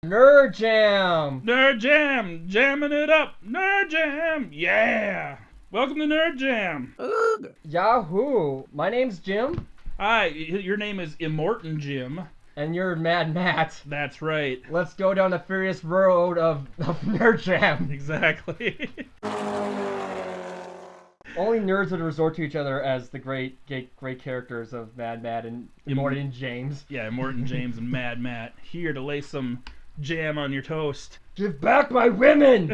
Nerd Jam! Nerd Jam! Jamming it up! Nerd Jam! Yeah! Welcome to Nerd Jam! Ugh. Yahoo! My name's Jim. Hi, your name is Immortan Jim. And you're Mad Matt. That's right. Let's go down the furious road of Nerd Jam. Exactly. Only nerds would resort to each other as the great characters of Mad Matt and Immortan James. Yeah, Immortan James and Mad Matt. Here to lay some jam on your toast. Give back my women!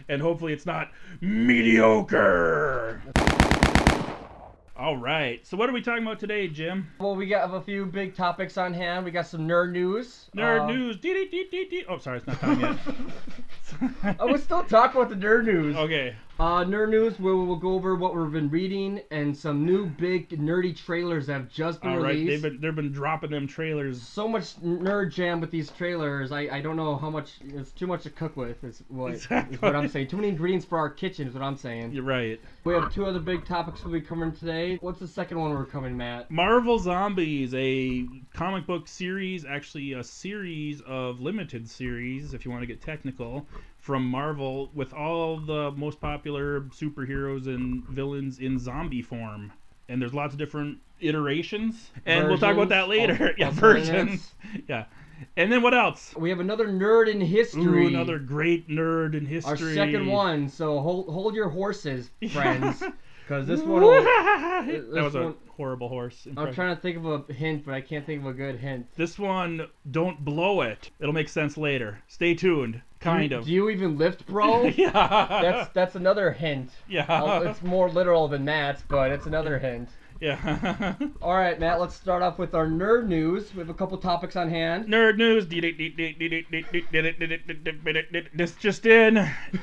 And hopefully it's not mediocre. All right. So what are we talking about today, Jim? Well, we got a few big topics on hand. We got some nerd news. Nerd news. Oh, sorry, it's not time yet. I was still talking about the nerd news. Okay. Nerd news, we'll go over what we've been reading and some new big nerdy trailers that have just been released. They've been dropping them trailers. So much nerd jam with these trailers. I don't know how much. It's too much to cook with. Is what I'm saying. Too many ingredients for our kitchen is what I'm saying. You're right. We have two other big topics we'll be covering today. What's the second one we're covering, Matt? Marvel Zombies, a comic book series, actually a series of limited series, if you want to get technical, from Marvel, with all the most popular superheroes and villains in zombie form. And there's lots of different iterations, and we'll talk about that later. Versions. Yeah. And then what else? We have another nerd in history. Ooh, another great nerd in history. Our second one, so hold your horses, friends. Because this one that was a horrible horse impression. I'm trying to think of a hint, but I can't think of a good hint. This one, don't blow it. It'll make sense later. Stay tuned. Kind of. Do you even lift, bro? Yeah. That's another hint. Yeah. It's more literal than Matt's, but it's another hint. Yeah. All right, Matt, let's start off with our nerd news. We have a couple topics on hand. Nerd news. This just in.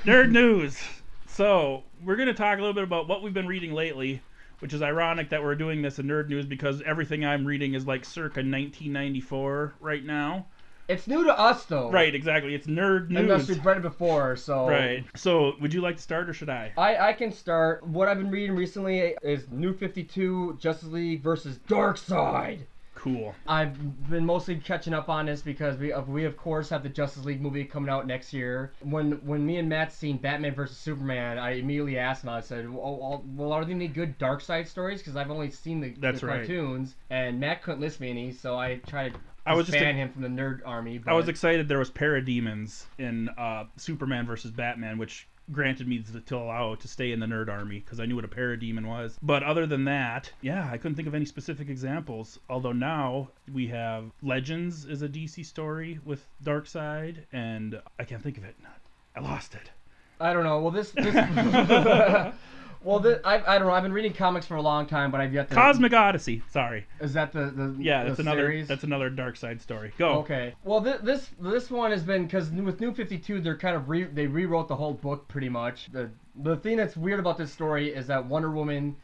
Nerd news. So, we're going to talk a little bit about what we've been reading lately, which is ironic that we're doing this in nerd news because everything I'm reading is like circa 1994 right now. It's new to us, though. Right, exactly. It's nerd news. Unless we've read it before, so... Right. So, would you like to start, or should I? I can start. What I've been reading recently is New 52, Justice League versus DarkSeid. Cool. I've been mostly catching up on this because we of course have the Justice League movie coming out next year. When me and Matt seen Batman vs Superman, I immediately asked him. I said, "Well, are there any good DarkSeid stories?" Because I've only seen the cartoons, and Matt couldn't list me any, so I tried to ban him from the nerd army. But... I was excited there was parademons in Superman vs Batman, which granted me to allow to stay in the nerd army because I knew what a parademon was. But other than that, yeah, I couldn't think of any specific examples. Although now we have Legends is a DC story with DarkSeid, and I can't think of it. I lost it. I don't know. Well, this well, I don't know. I've been reading comics for a long time, but I've yet to... Cosmic Odyssey. Sorry. Is that the yeah? That's another DarkSeid story. Go. Okay. Well, this one has been because with New 52, they're kind of they rewrote the whole book pretty much. The thing that's weird about this story is that Wonder Woman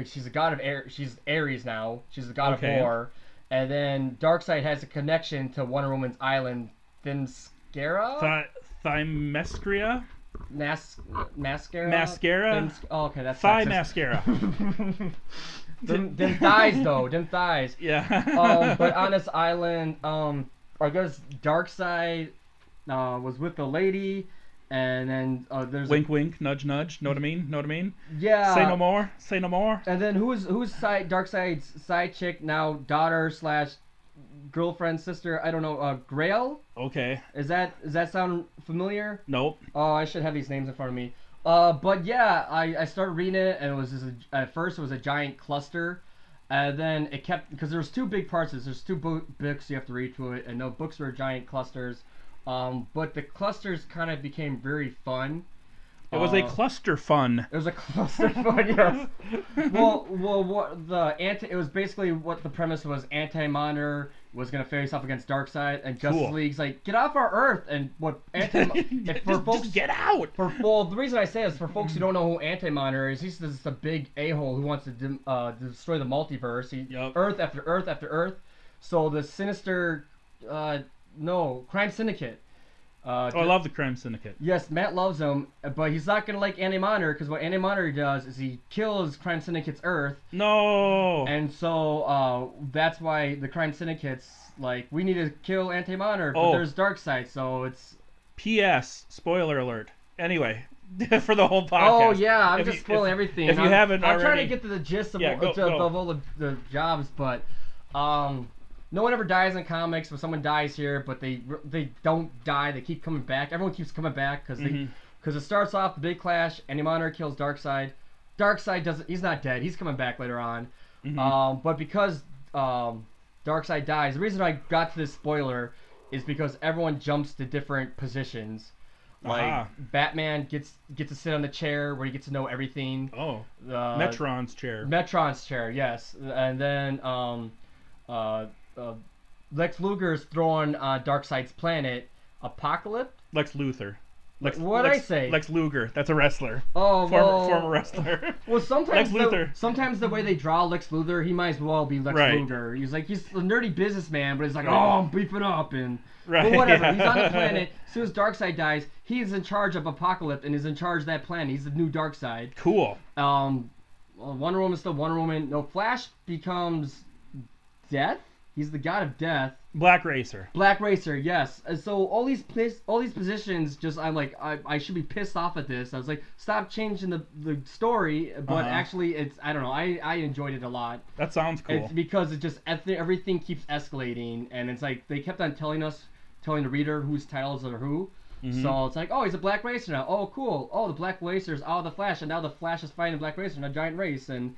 she's a god of air. She's Ares now. She's a god of war, and then DarkSeid has a connection to Wonder Woman's island, Themyscira. Thymescria. Mascara. Oh, okay, that's thigh mascara. them thighs though, them thighs. Yeah. But on this island, I guess DarkSeid was with the lady, and then there's wink, wink, nudge, nudge. Know what I mean? Know what I mean? Yeah. Say no more. Say no more. And then who's DarkSeid's side chick now, daughter / girlfriend, sister, I don't know, Grail? Okay. Does that sound familiar? Nope. Oh, I should have these names in front of me. But yeah, I started reading it, and it was at first it was a giant cluster, and then it kept, because there's two big parts. There's two books you have to read to it, and the books were giant clusters. But the clusters kind of became very fun. It was a cluster fun. It was a cluster fun, yes. Well, it was basically what the premise was. Anti-Monitor was gonna face off against DarkSeid, and Justice League's like, get off our Earth. And what just get out. The reason I say is for folks who don't know who Anti-Monitor is, he's just a big a-hole who wants to destroy the multiverse. Earth after Earth after Earth. So the sinister, Crime Syndicate I love the Crime Syndicate. Yes, Matt loves him, but he's not gonna like anti-moniter because what anti-moniter does is he kills Crime Syndicate's Earth. No. And so that's why the Crime Syndicate's like, we need to kill anti-moniter, but there's DarkSeid, so it's. P.S. Spoiler alert. Anyway, for the whole podcast. Oh yeah, I'm just spoiling everything. If you haven't already, I'm trying to get to the gist of, of all the jobs, but no one ever dies in comics, but someone dies here, but they don't die. They keep coming back. Everyone keeps coming back because it starts off the big clash. Anti-Monitor kills DarkSeid. DarkSeid doesn't. He's not dead. He's coming back later on. But because DarkSeid dies, the reason I got to this spoiler is because everyone jumps to different positions. Like Batman gets to sit on the chair where he gets to know everything. Metron's chair. Metron's chair, yes. And then Lex Luger's thrown on DarkSeid's planet. Apocalypse? Lex Luthor. What'd I say? Lex Luger. That's a wrestler. Former wrestler. Well, sometimes the way they draw Lex Luthor, he might as well be Lex Luger. He's a nerdy businessman, but he's like, I'm beefing up and. But whatever. He's on the planet. As soon as DarkSeid dies, he's in charge of Apocalypse and is in charge of that planet. He's the new DarkSeid. Cool. Wonder Woman's still Wonder Woman. No, Flash becomes Death. He's the god of death. Black Racer. Black Racer, yes. So all these positions, just I'm like, I should be pissed off at this. I was like, stop changing the story, but actually it's, I don't know, I enjoyed it a lot. That sounds cool. It's because it just everything keeps escalating, and it's like they kept on telling the reader whose titles are who. So it's like, oh, he's a Black Racer now. Oh, cool. Oh, the Black Racer's out of the Flash, and now the Flash is fighting the Black Racer in a giant race, and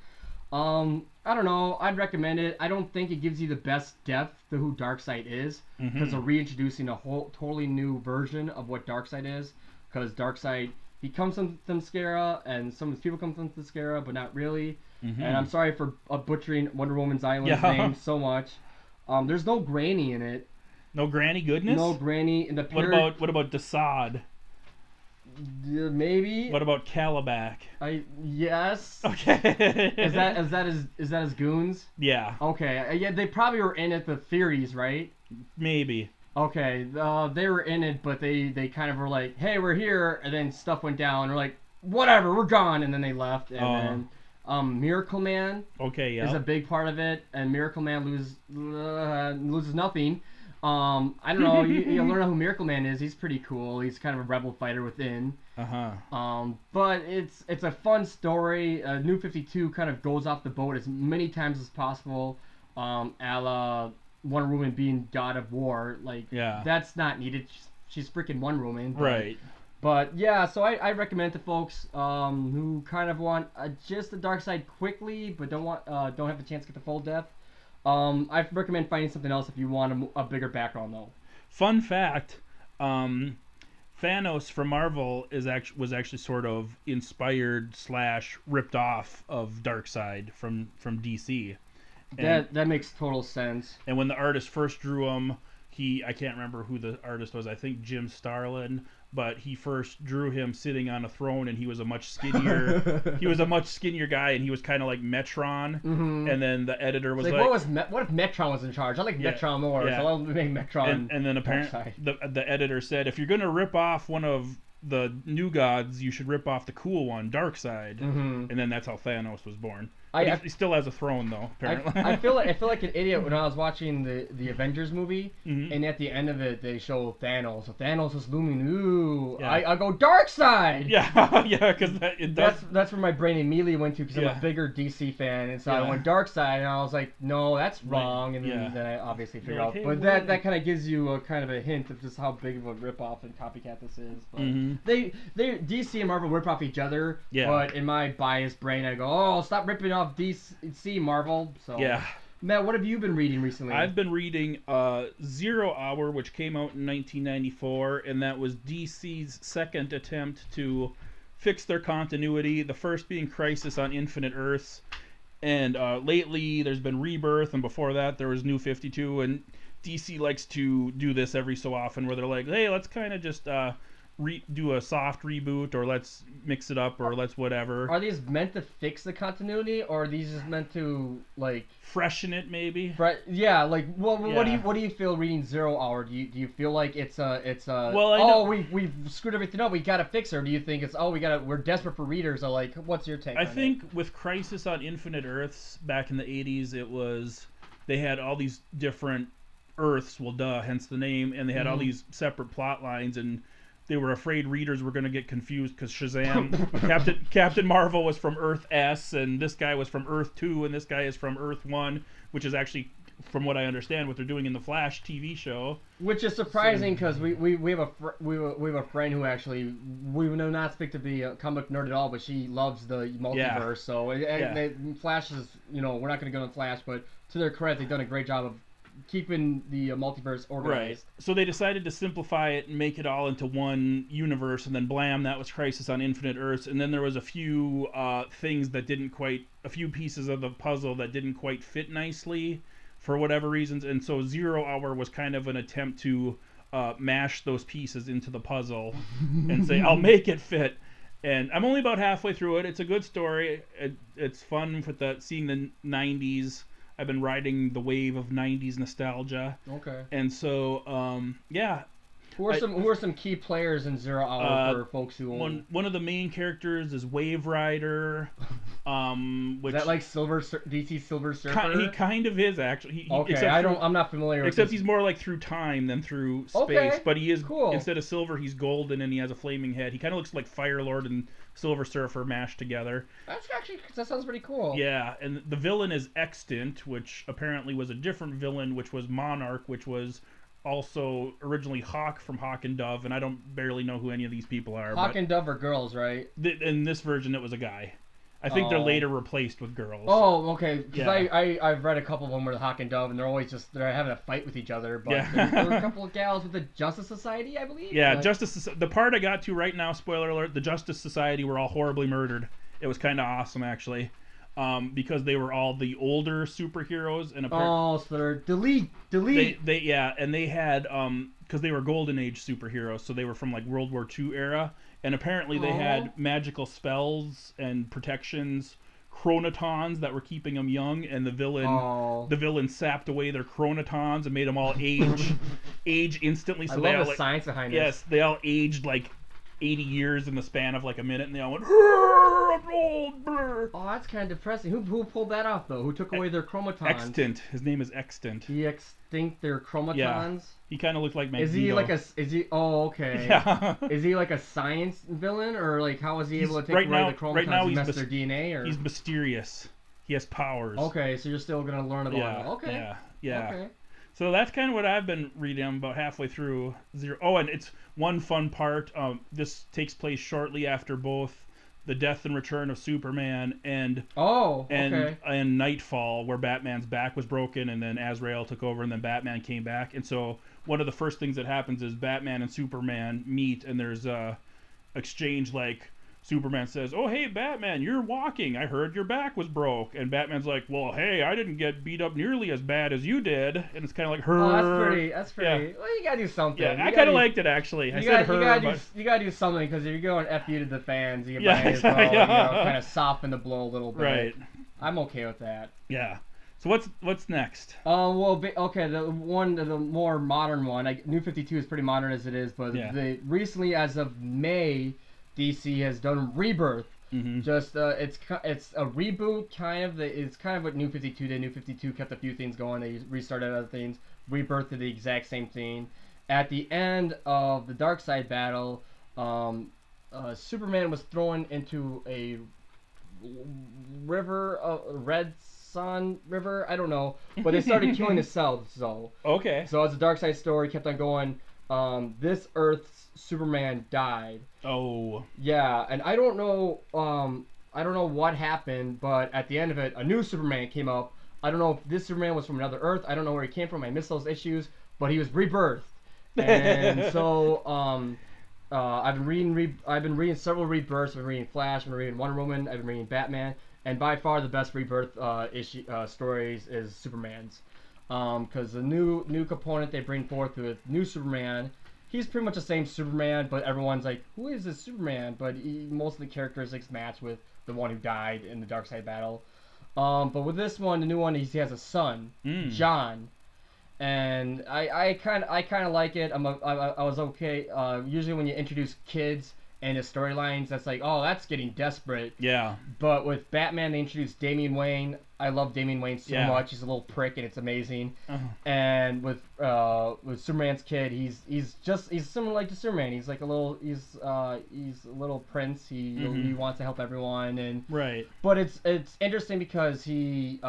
I don't know. I'd recommend it. I don't think it gives you the best depth to who DarkSeid is because they're reintroducing a whole totally new version of what DarkSeid is. Because DarkSeid, he comes from Themyscira, and some of his people come from Themyscira, but not really. And I'm sorry for butchering Wonder Woman's island's name so much. There's no Granny in it. No Granny goodness. No Granny in the. What about DarkSeid? Maybe. What about Calabac? Yes. Okay. Is that his goons? Yeah. Okay. Yeah, they probably were in it. The theories, right? Maybe. Okay. They were in it, but they kind of were like, "Hey, we're here," and then stuff went down. They're like, "Whatever, we're gone," and then they left. And then Miracle Man. Okay. Yeah. Is a big part of it, and Miracle Man loses nothing. I don't know. You learn who Miracle Man is. He's pretty cool. He's kind of a rebel fighter within. But it's a fun story. New 52 kind of goes off the boat as many times as possible. A la Wonder Woman being God of War. Like, that's not needed. She's freaking Wonder Woman. Right. But yeah, so I recommend to folks who kind of want just the DarkSeid quickly, but don't have a chance to get the full depth. I recommend finding something else if you want a bigger background, though. Fun fact: Thanos from Marvel was actually sort of inspired / ripped off of DarkSeid from DC. That makes total sense. And when the artist first drew him, I can't remember who the artist was. I think Jim Starlin. But he first drew him sitting on a throne, and he was a much skinnier. Guy, and he was kind of like Metron. And then the editor was like, "What if Metron was in charge? I like Metron more, so I'll make Metron." And then apparently, the editor said, "If you're gonna rip off one of the new gods, you should rip off the cool one, DarkSeid." And then that's how Thanos was born. He still has a throne, though. Apparently, I feel like an idiot when I was watching the Avengers movie, and at the end of it they show Thanos. So Thanos is looming. Ooh, I go DarkSeid. Yeah, because that's where my brain immediately went to because I'm a bigger DC fan, and so I went DarkSeid, and I was like, no, that's wrong, and then I obviously figured out. Hey, but that kind of gives you a kind of a hint of just how big of a ripoff and copycat this is. But they DC and Marvel rip off each other. But in my biased brain, I go, oh, stop ripping off DC Marvel. So Matt, what have you been reading recently? I've been reading 0 Hour, which came out in 1994, and that was DC's second attempt to fix their continuity. The first being Crisis on Infinite Earths, and lately there's been Rebirth, and before that there was New 52, and DC likes to do this every so often where they're like, hey, let's kind of just do a soft reboot, or let's mix it up, or let's whatever. Are these meant to fix the continuity, or are these just meant to like freshen it maybe? Yeah, like what Yeah. what do you feel reading 0 Hour? Do you feel like it's Well, I know, we've screwed everything up, we gotta fix it, or do you think it's we're desperate for readers? Or like, what's your take? I think with Crisis on Infinite Earths back in the 80s, it was they had all these different Earths, well duh, hence the name, and they had all these separate plot lines, and they were afraid readers were going to get confused because Shazam, Captain Marvel was from Earth S, and this guy was from Earth 2, and this guy is from Earth 1, which is actually, from what I understand, what they're doing in the Flash TV show. Which is surprising because we have a friend who actually, we know not speak to be a comic nerd at all, but she loves the multiverse. So Flash is, we're not going to go on Flash, but to their credit, they've done a great job of keeping the multiverse organized. Right. So they decided to simplify it and make it all into one universe, and then blam, that was Crisis on Infinite Earths. And then there was a few things that a few pieces of the puzzle that didn't quite fit nicely for whatever reasons. And so 0 Hour was kind of an attempt to mash those pieces into the puzzle and say, I'll make it fit. And I'm only about halfway through it. It's a good story. It's fun with seeing the 90s. I've been riding the wave of 90s nostalgia. Okay. And so, yeah. Who are some key players in 0 Hour for folks who one of the main characters is Wave Rider. Which, is that like DC Silver Surfer? He kind of is actually. I'm not familiar. Except he's more like through time than through space. Okay, but he is cool. Instead of silver, he's golden, and he has a flaming head. He kind of looks like Fire Lord and Silver Surfer mashed together. That sounds pretty cool. Yeah, and the villain is Extant, which apparently was a different villain, which was Monarch, which was also originally Hawk from Hawk and Dove, and I barely know who any of these people are. Hawk and Dove are girls, right? In this version, it was a guy. I think they're later replaced with girls. Oh, okay. Because I've read a couple of them where the Hawk and Dove, and they're always they're having a fight with each other. But there were a couple of gals with the Justice Society, I believe. Yeah, the part I got to right now, spoiler alert, the Justice Society were all horribly murdered. It was kind of awesome, actually. Because they were all the older superheroes, and so they're delete. And they had because they were Golden Age superheroes, so they were from like World War II era, and apparently they had magical spells and protections, chronotons that were keeping them young, and the villain sapped away their chronotons and made them all age instantly. So I love the science behind this. Yes, they all aged like 80 years in the span of like a minute, and they all went, I'm old, brr. Oh, that's kind of depressing. Who pulled that off, though? Who took away their chromatons? Extant. His name is Extant. He extinct their chromatons? Yeah. He kind of looked like Magneto. Oh, okay. Yeah. Is he like a science villain, or like how was he able to take away the chromatons and mess their DNA? Or? He's mysterious. He has powers. Okay, so you're still going to learn about him. Okay. Yeah. Okay. So that's kind of what I've been reading. I'm about halfway through 0. Oh, and it's one fun part. This takes place shortly after both the death and return of Superman and Nightfall, where Batman's back was broken, and then Azrael took over, and then Batman came back. And so one of the first things that happens is Batman and Superman meet, and there's a exchange like, Superman says, "Oh, hey, Batman, you're walking. I heard your back was broke." And Batman's like, "Well, hey, I didn't get beat up nearly as bad as you did." And it's kind of like, her. Oh, that's pretty. Yeah. Well, you gotta do something. Yeah, I kind of liked it, actually. You gotta do something, because if you're going F you to the fans, you might as well kind of soften the blow a little bit. Right. I'm okay with that. Yeah. So what's next? The more modern one, New 52 is pretty modern as it is, but recently, as of May, DC has done Rebirth. Mm-hmm. Just it's a reboot, kind of. It's kind of what New 52 did. New 52 kept a few things going. They restarted other things. Rebirth did the exact same thing. At the end of the DarkSeid battle, Superman was thrown into a river, Red Sun River. I don't know, but they started killing themselves. So okay. So as the DarkSeid story kept on going, this Earth's Superman died. Oh. Yeah, and I don't know what happened, but at the end of it, a new Superman came up. I don't know if this Superman was from another Earth. I don't know where he came from. I missed those issues, but he was rebirthed. And so I've been reading several rebirths. I've been reading Flash. I've been reading Wonder Woman. I've been reading Batman. And by far the best rebirth stories is Superman's, because the new component they bring forth with new Superman he's pretty much the same Superman, but everyone's like, who is this Superman? But most of the characteristics match with the one who died in the DarkSeid battle. But with this one, the new one, he has a son, John, and I kind of like it. I was okay. Usually when you introduce kids and his storylines, that's like, oh, that's getting desperate. Yeah. But with Batman, they introduced Damian Wayne. I love Damian Wayne so much. He's a little prick, and it's amazing. And with Superman's kid, he's similar like to Superman. He's like a little prince. He wants to help everyone, and right. But it's interesting because he's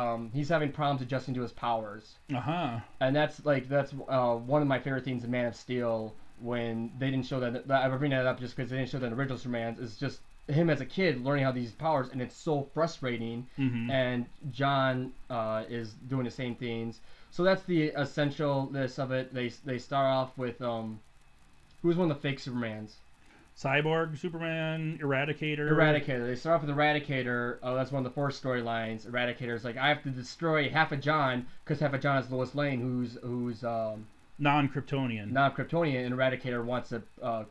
having problems adjusting to his powers. And that's one of my favorite things in Man of Steel. When they didn't show that, I bring that up just because they didn't show that in original Superman, is just him as a kid learning how these powers, and it's so frustrating. And John is doing the same things. So that's the essentialness of it. They start off with who's one of the fake Supermans? Cyborg, Superman, Eradicator. Eradicator. They start off with Eradicator. Oh, that's one of the first storylines. Eradicator's like, I have to destroy half of John because half of John is Lois Lane, who's non-Kryptonian. Non-Kryptonian, and Eradicator wants to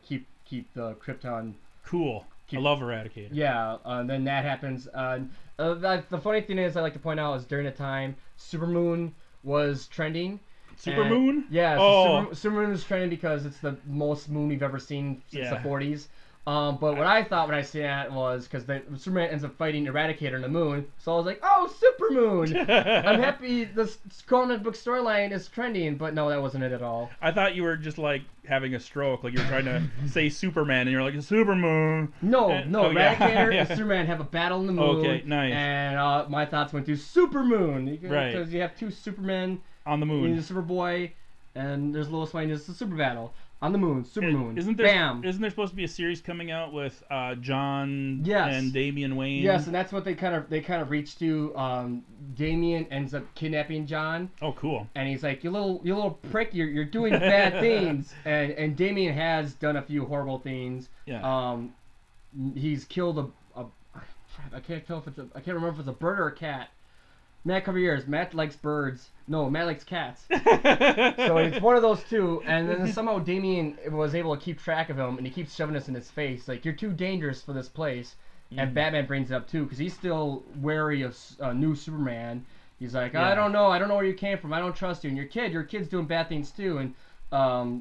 keep the Krypton. Cool. I love Eradicator. Yeah, then that happens. The funny thing is, I like to point out, is during the time Supermoon was trending. Supermoon? Yeah, so Supermoon was trending because it's the most moon we've ever seen since the 40s. But what I thought when I seen that was because Superman ends up fighting Eradicator in the moon, so I was like, oh, Supermoon! I'm happy the comic book storyline is trending, but no, that wasn't it at all. I thought you were just like having a stroke, like you were trying to say Superman, and you're like, Supermoon! No, Eradicator and Superman have a battle in the moon. Okay, nice. And my thoughts went to Supermoon, right? Because you have two Supermen on the moon. There's Superboy, and there's Lois Lane. It's a super battle. On the moon, Supermoon. Isn't there supposed to be a series coming out with John and Damian Wayne? Yes, and that's what they kind of reached to. Damian ends up kidnapping John. Oh, cool! And he's like, "You little prick, you're doing bad things." And Damian has done a few horrible things. Yeah. He's killed I can't remember if it's a bird or a cat. Matt, cover your ears. Matt likes birds. No, Matt likes cats. So it's one of those two. And then somehow Damian was able to keep track of him, and he keeps shoving this in his face. Like, you're too dangerous for this place. And Batman brings it up, too, because he's still wary of new Superman. He's like, I don't know where you came from. I don't trust you. And your kid's doing bad things, too. And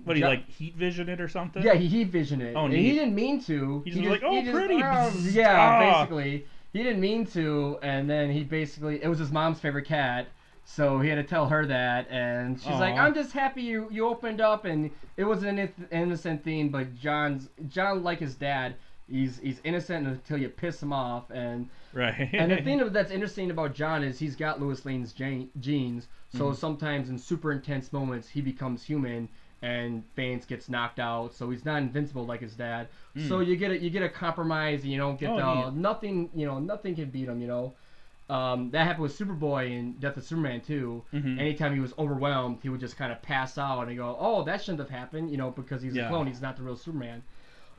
he like heat vision it or something? Yeah, he heat visioned it. Oh, and he didn't mean to. He's like, pretty. Basically. He didn't mean to, and then it was his mom's favorite cat, so he had to tell her that, and she's like, I'm just happy you opened up, and it was an innocent thing, but John, like his dad, he's innocent until you piss him off, and right. And the thing that's interesting about John is he's got Lois Lane's genes, so sometimes in super intense moments, he becomes human, and Baines gets knocked out, so he's not invincible like his dad. So you get a compromise, and you don't get nothing can beat him. That happened with Superboy in Death of Superman too. Anytime he was overwhelmed, he would just kind of pass out and go, oh, that shouldn't have happened, because he's a clone, he's not the real Superman.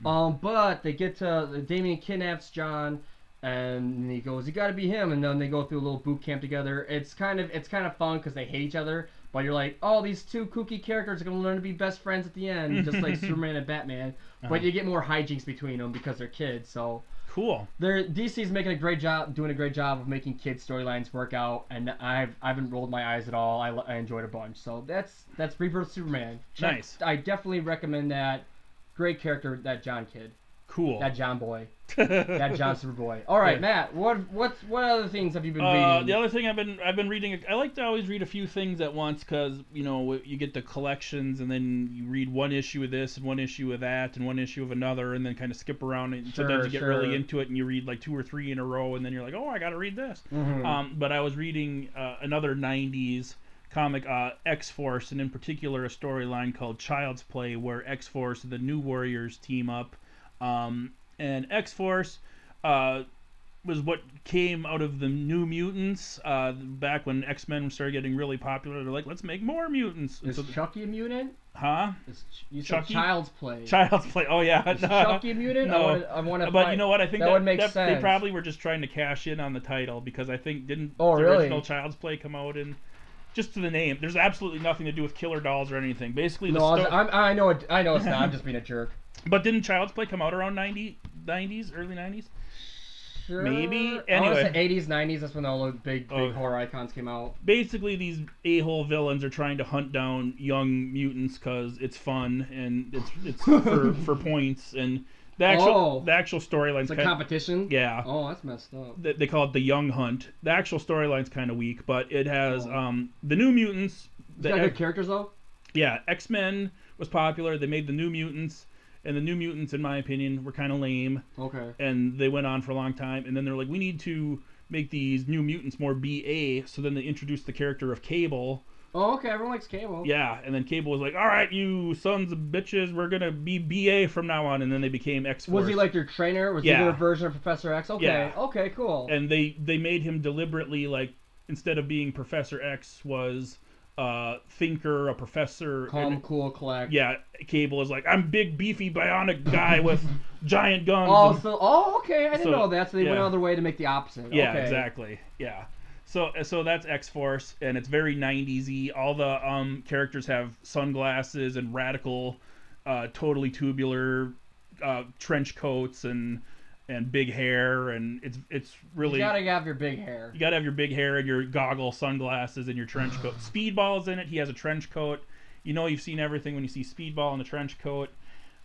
But they get to Damian kidnaps John, and he goes, you got to be him, and then they go through a little boot camp together. It's kind of fun because they hate each other. But you're like, oh, these two kooky characters are going to learn to be best friends at the end, just like Superman and Batman. But you get more hijinks between them because they're kids. So cool. DC's doing a great job of making kids storylines work out, and I haven't rolled my eyes at all. I enjoyed a bunch. So that's Rebirth Superman. Nice. I definitely recommend that. Great character, that John kid. Cool. That John boy. That John Superboy. All right, Matt. What other things have you been reading? The other thing I've been reading. I like to always read a few things at once because you get the collections and then you read one issue of this and one issue of that and one issue of another and then kind of skip around and sometimes you get really into it and you read like 2 or 3 in a row and then you're like, oh, I got to read this. But I was reading another '90s comic, X-Force, and in particular a storyline called Child's Play where X-Force and the New Warriors team up. And X-Force was what came out of the New Mutants back when X-Men started getting really popular. They're like, let's make more mutants. Is Chucky a mutant? Huh? You said Child's Play. Child's Play. Oh yeah. Is Chucky a mutant? No. I want to. But you know what? I think that would make sense. They probably were just trying to cash in on the title because I think didn't the really? original Child's Play come out in just to the name. There's absolutely nothing to do with killer dolls or anything. Basically, No, I know it's not. I'm just being a jerk. But didn't Child's Play come out around 90s, early 90s? Sure. Maybe. I want Anyway, to say 80s, 90s. That's when all the big horror icons came out. basically, these a-hole villains are trying to hunt down young mutants because it's fun and it's for points. And the actual storyline's It's a competition. Yeah. Oh, that's messed up. They call it the Young Hunt. The actual storyline's kind of weak, but it has the New Mutants. It's got good characters though. Yeah, X-Men was popular. They made the New Mutants. And the New Mutants, in my opinion, were kind of lame. Okay. And they went on for a long time. And then they're like, we need to make these New Mutants more BA. So then they introduced the character of Cable. Oh, okay. Everyone likes Cable. Yeah. And then Cable was like, all right, you sons of bitches, we're going to be BA from now on. And then they became X-Force. Was he like their trainer? Was he their version of Professor X? Okay. Yeah. Okay, cool. And they made him deliberately, like, instead of being Professor X, was... thinker, a professor. Calm, cool, collect. Yeah, Cable is like, I'm big, beefy, bionic guy with giant guns. Okay, I didn't know that. So they went out of their way to make the opposite. Yeah, okay. exactly. Yeah. So that's X-Force, and it's very 90s-y. All the characters have sunglasses and radical, totally tubular trench coats and big hair, and it's really... You gotta have your big hair. You gotta have your big hair and your goggle sunglasses and your trench coat. Speedball's in it. He has a trench coat. You know you've seen everything when you see Speedball in the trench coat.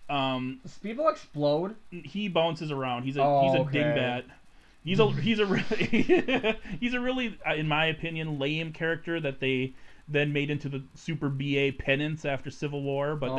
Speedball explode? He bounces around. He's a dingbat. He's a really, in my opinion, lame character that they then made into the Super BA Penance after Civil War, but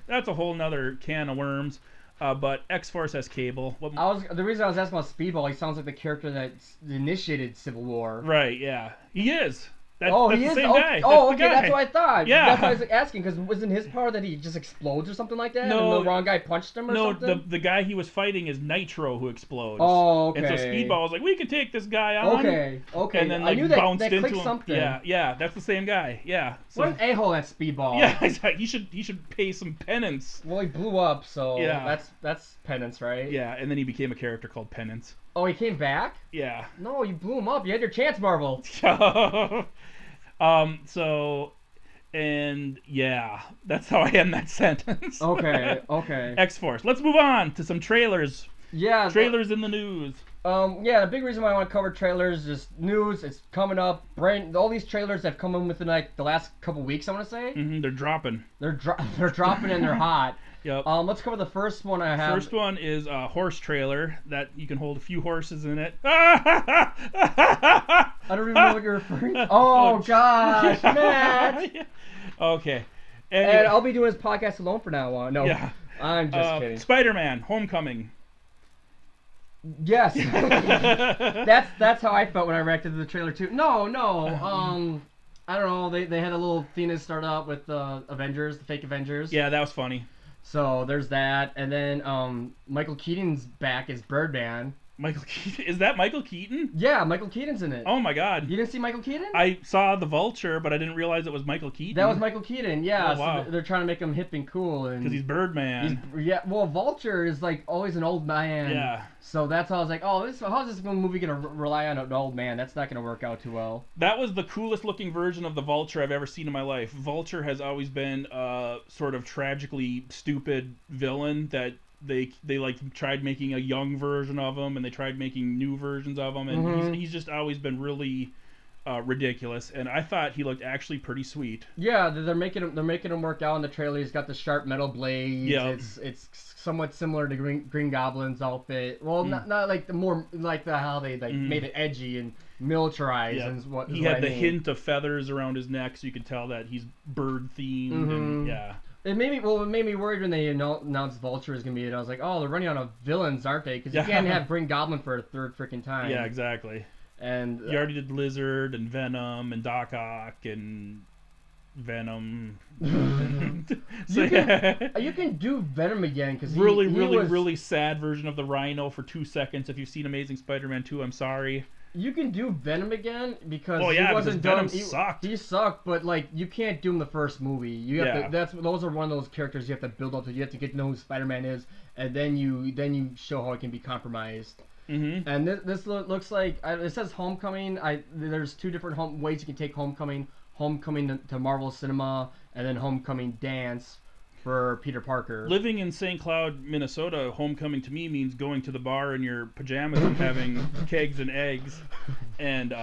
that's a whole nother can of worms. But X-Force has Cable. The reason I was asking about Speedball, he sounds like the character that initiated Civil War. Right, yeah. He is. That's he the is? same guy. That's what I thought. Yeah. That's why I was asking, because wasn't his power that he just explodes or something like that? No. And the wrong guy punched him or something? No, the guy he was fighting is Nitro, who explodes. Oh, okay. And so Speedball was like, we can take this guy on. Okay. And then, I knew bounced that into clicked him. something. Yeah, that's the same guy. Yeah. So, what an a-hole that Speedball. Yeah, exactly. He should pay some penance. Well, he blew up, so yeah. that's penance, right? Yeah, and then he became a character called Penance. Oh, he came back? Yeah. No, you blew him up. You had your chance, Marvel. And yeah, that's how I end that sentence. Okay. X-Force. Let's move on to some trailers. Yeah. Trailers in the news. Yeah, the big reason why I want to cover trailers is news. It's coming up. All these trailers have come in within like the last couple weeks, I want to say. Mm-hmm, they're dropping. They're dropping and they're hot. Yep. Let's cover the first one I have. First one is a horse trailer that you can hold a few horses in it. I don't even know what you're referring to. Oh, gosh, Matt. Yeah. Okay. Anyway. And I'll be doing this podcast alone from now on. No, yeah. I'm just kidding. Spider-Man: Homecoming. Yes. that's how I felt when I reacted to the trailer too. No. I don't know. They had a little thing to start out with the Avengers, the fake Avengers. Yeah, that was funny. So there's that, and then Michael Keaton's back as Birdman. Michael Keaton? Is that Michael Keaton? Yeah, Michael Keaton's in it. Oh my God! You didn't see Michael Keaton? I saw the Vulture, but I didn't realize it was Michael Keaton. That was Michael Keaton. Yeah. Oh, wow. So they're trying to make him hip and cool, and because he's Birdman. Well, Vulture is like always an old man. Yeah. So that's how I was like, how's this movie gonna rely on an old man? That's not gonna work out too well. That was the coolest looking version of the Vulture I've ever seen in my life. Vulture has always been a sort of tragically stupid villain that they like tried making a young version of him, and they tried making new versions of him, and he's just always been really ridiculous. And I thought he looked actually pretty sweet. Yeah, they're making him work out in the trailer. He's got the sharp metal blades. Yeah, it's somewhat similar to Green Goblin's outfit. Well, not like how they made it edgy and militarized. Yeah. And what he had the hint of feathers around his neck, so you could tell that he's bird themed. And yeah. It made me worried when they announced Vulture is gonna be it. I was like, they're running out of villains, aren't they? Because you can't have Green Goblin for a third freaking time. Yeah, exactly. And you already did Lizard and Venom and Doc Ock and Venom. So, you can do Venom again because really sad version of the Rhino for 2 seconds. If you've seen Amazing Spider-Man 2, I'm sorry. You can do Venom again because he wasn't Venom done. Sucked. He sucked, but like you can't do him the first movie. You have to. Those are one of those characters you have to build up to. You have to get to know who Spider-Man is, and then you show how it can be compromised. Mm-hmm. And this looks like it says Homecoming. There's two different ways you can take Homecoming. Homecoming to Marvel Cinema, and then Homecoming Dance for Peter Parker. Living in St. Cloud, Minnesota, homecoming to me means going to the bar in your pajamas and having kegs and eggs. And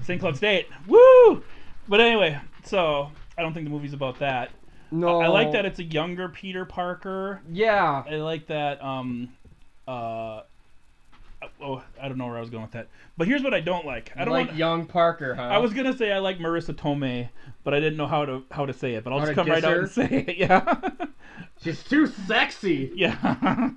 St. Cloud State, woo! But anyway, so I don't think the movie's about that. No. I like that it's a younger Peter Parker. Yeah. I like that. I don't know where I was going with that. But here's what I don't like. I don't like want young Parker, huh? I was gonna say I like Marissa Tomei, but I didn't know how to say it. But I'll How just to come right diss out her? and say it. Yeah. She's too sexy. Yeah.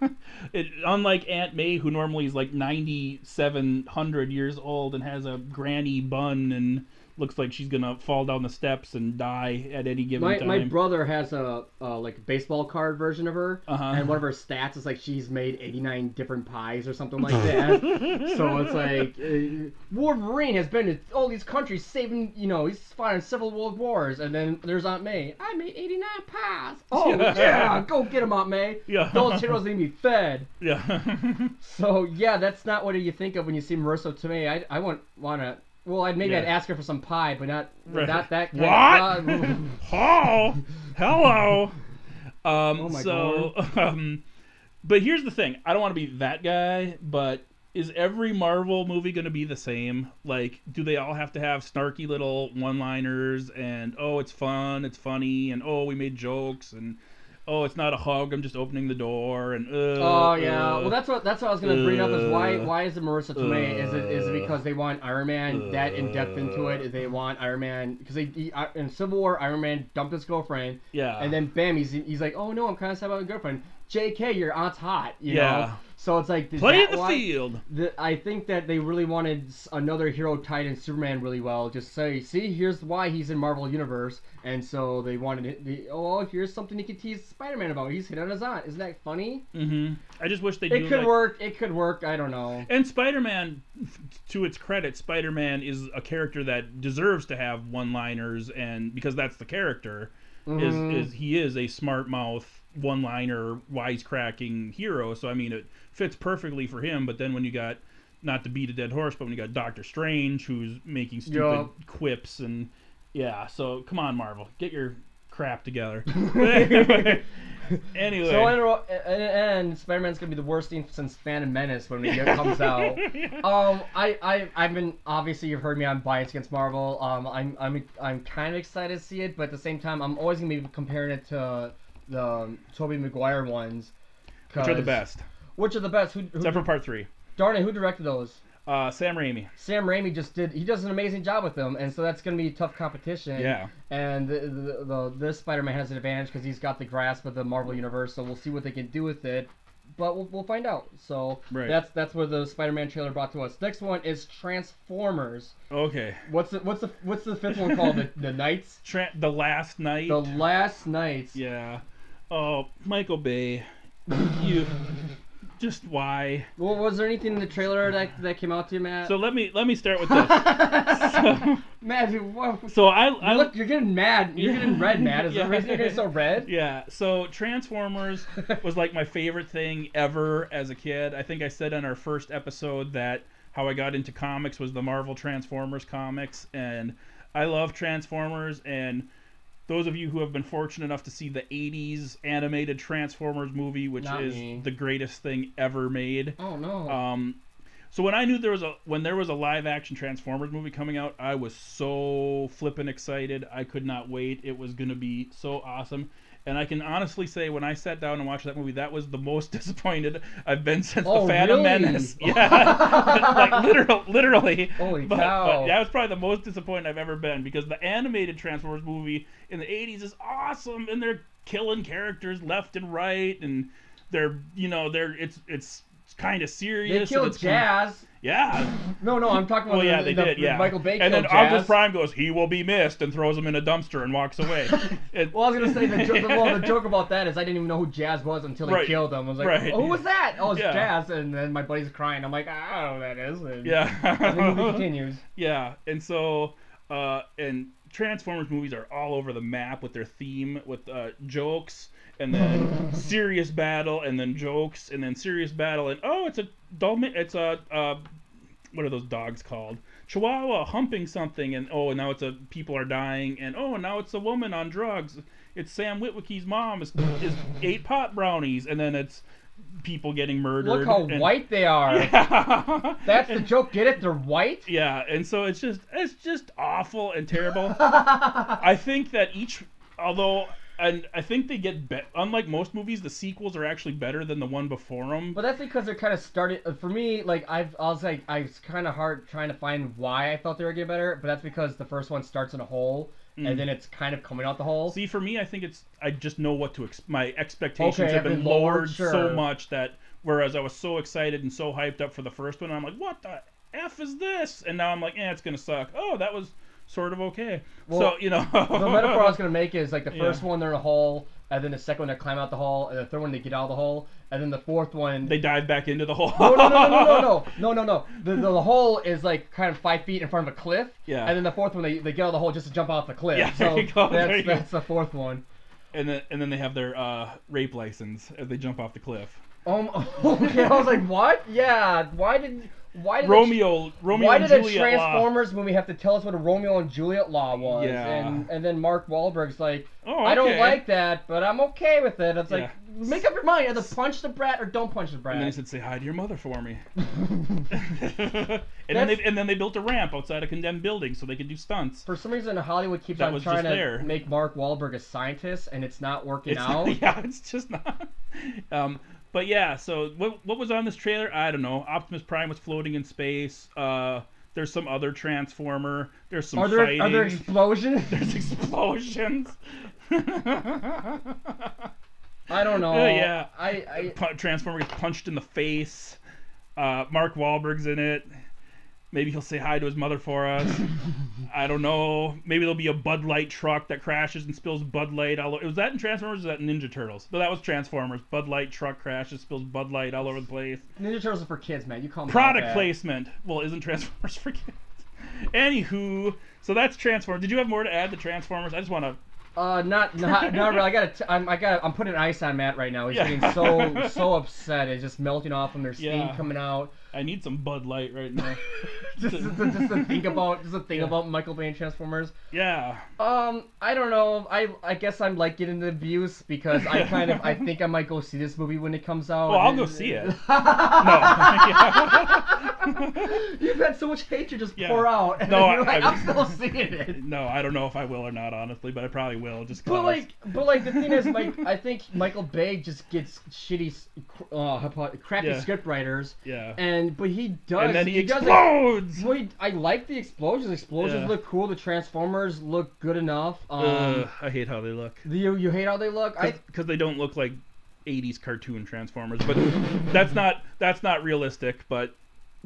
Unlike Aunt May, who normally is like 9,700 years old and has a granny bun and looks like she's gonna fall down the steps and die at any given time. My brother has a like baseball card version of her, and one of her stats is like she's made 89 different pies or something like that. So it's like Wolverine has been to all these countries saving, he's fought in several world wars, and then there's Aunt May. I made 89 pies. Oh yeah, go get him, Aunt May. Yeah. Those children need to be fed. Yeah. So yeah, that's not what you think of when you see Marissa Tomei. I wouldn't want to. Well, I'd ask her for some pie, but not that kind what? of... Oh, hello. Oh my God. But here's the thing. I don't want to be that guy, but is every Marvel movie going to be the same? Like, do they all have to have snarky little one-liners and, oh, it's fun, it's funny, and, oh, we made jokes, and... oh, it's not a hug, I'm just opening the door, and oh yeah, well that's what I was gonna bring up is why is it Marissa Tomei? Is it because they want Iron Man that in depth into it? They want Iron Man because in Civil War Iron Man dumped his girlfriend, yeah, and then bam he's like, oh no, I'm kind of sad about my girlfriend. JK, your aunt's hot, you know. So it's like play in the field. I think that they really wanted another hero tied in Superman really well. Just say, see, here's why he's in Marvel Universe, and so they wanted here's something you could tease Spider-Man about. He's hit on his aunt. Isn't that funny? Mm-hmm. I just wish they. It could work. It could work. I don't know. And Spider-Man, to its credit, Spider-Man is a character that deserves to have one-liners, and because that's the character, he is a smart mouth, one-liner, wisecracking hero. So I mean, it fits perfectly for him. But then when you got, not to beat a dead horse, but when you got Doctor Strange who's making stupid quips and so come on, Marvel, get your crap together. Anyway, so and Spider-Man's gonna be the worst thing since Phantom Menace when it comes out. I've been, obviously you've heard me, I'm biased against Marvel. I'm kind of excited to see it, but at the same time I'm always gonna be comparing it to the Tobey Maguire ones. Which are the best? Which are the best? Except for Part 3. Darn it, who directed those? Sam Raimi. Sam Raimi he does an amazing job with them, and so that's going to be tough competition. Yeah. And this Spider-Man has an advantage because he's got the grasp of the Marvel Universe, so we'll see what they can do with it. But we'll find out. So that's where the Spider-Man trailer brought to us. Next one is Transformers. Okay. What's the fifth one called? The Knights? The Last Knight. The Last Knights. Yeah. Oh, Michael Bay. You. Just why? Well, was there anything in the trailer that came out to you, Matt? So let me start with this. Matt, you're getting mad. You're getting red, Matt. Is the reason you're getting so red? Yeah. So Transformers was like my favorite thing ever as a kid. I think I said on our first episode that how I got into comics was the Marvel Transformers comics, and I love Transformers. And those of you who have been fortunate enough to see the 80s animated Transformers movie, which is the greatest thing ever made. Oh, no. So when I knew there was a live action Transformers movie coming out, I was so flippin' excited. I could not wait. It was going to be so awesome. And I can honestly say, when I sat down and watched that movie, that was the most disappointed I've been since the Phantom Menace. Yeah, like literally. Holy cow! But that was probably the most disappointed I've ever been, because the animated Transformers movie in the '80s is awesome, and they're killing characters left and right, and it's kind of serious. They killed Jazz. Yeah. No, I'm talking about. Well, they did. Yeah. Michael Bay. And then Jazz. Optimus Prime goes, "He will be missed," and throws him in a dumpster and walks away. Well, I was gonna say the joke about that is I didn't even know who Jazz was until they killed him. I was like, who was that? Oh, it's Jazz. And then my buddy's crying. I'm like, I don't know who that is. And the movie continues. Yeah, and so and Transformers movies are all over the map with their theme, with jokes, and then serious battle, and then jokes, and then serious battle, and it's a what are those dogs called? Chihuahua humping something, and now it's people are dying, and now it's a woman on drugs. It's Sam Witwicky's mom is ate pot brownies, and then it's people getting murdered. Look how white they are. Yeah. That's the joke. Get it? They're white. Yeah, and so it's just awful and terrible. I think that and I think they get unlike most movies, the sequels are actually better than the one before them. But that's because they're kind of started. For me, like I was kind of hard trying to find why I thought they were getting better. But that's because the first one starts in a hole, and then it's kind of coming out the hole. See, for me, I think I just know what to my expectations have been lowered so much that whereas I was so excited and so hyped up for the first one, I'm like, what the F is this? And now I'm like, it's gonna suck. Oh, that was sort of okay. Well, so, the metaphor I was going to make is like the first one they're in a hole, and then the second one they climb out the hole, and the third one they get out of the hole, and then the fourth one they dive back into the hole. No. The hole is like kind of 5 feet in front of a cliff. Yeah. And then the fourth one they get out of the hole just to jump off the cliff. Yeah, so there you go. That's the fourth one. And then they have their rape license as they jump off the cliff. Okay. I was like, what? Yeah. Why did Romeo why and did Juliet a Transformers movie have to tell us what a Romeo and Juliet law was? Yeah. And then Mark Wahlberg's like, okay. I don't like that, but I'm okay with it. It's like, make up your mind. Either punch the brat or don't punch the brat. And then he said, say hi to your mother for me. and then they built a ramp outside a condemned building so they could do stunts. For some reason, Hollywood keeps on trying to make Mark Wahlberg a scientist, and it's not working out. It's just not. But yeah, so what was on this trailer? I don't know. Optimus Prime was floating in space. There's some other Transformer. There's some fighting. Are there explosions? There's explosions. I don't know. Yeah. Transformer gets punched in the face. Mark Wahlberg's in it. Maybe he'll say hi to his mother for us. I don't know. Maybe there'll be a Bud Light truck that crashes and spills Bud Light all over. Was that in Transformers or was that in Ninja Turtles? No, that was Transformers. Bud Light truck crashes, spills Bud Light all over the place. Ninja Turtles are for kids, man. You call them product placement. Well, isn't Transformers for kids? Anywho, so that's Transformers. Did you have more to add to Transformers? I just want to... Not really. I'm putting ice on Matt right now. He's getting so upset. It's just melting off him. There's steam coming out. I need some Bud Light right now. just to think about Michael Bay and Transformers. Yeah. I don't know. I guess I'm like getting the abuse because I think I might go see this movie when it comes out. Well, I'll go see it. No. You've had so much hatred just pour out. And no, you're like, I'm still seeing it. No, I don't know if I will or not, honestly, but I probably will. Just but the thing is, I think Michael Bay just gets shitty, crappy script writers. Yeah. But he does. And then he explodes. I like the explosions. Explosions look cool. The Transformers look good enough. I hate how they look. You hate how they look? Because they don't look like 80s cartoon Transformers. But that's not realistic. But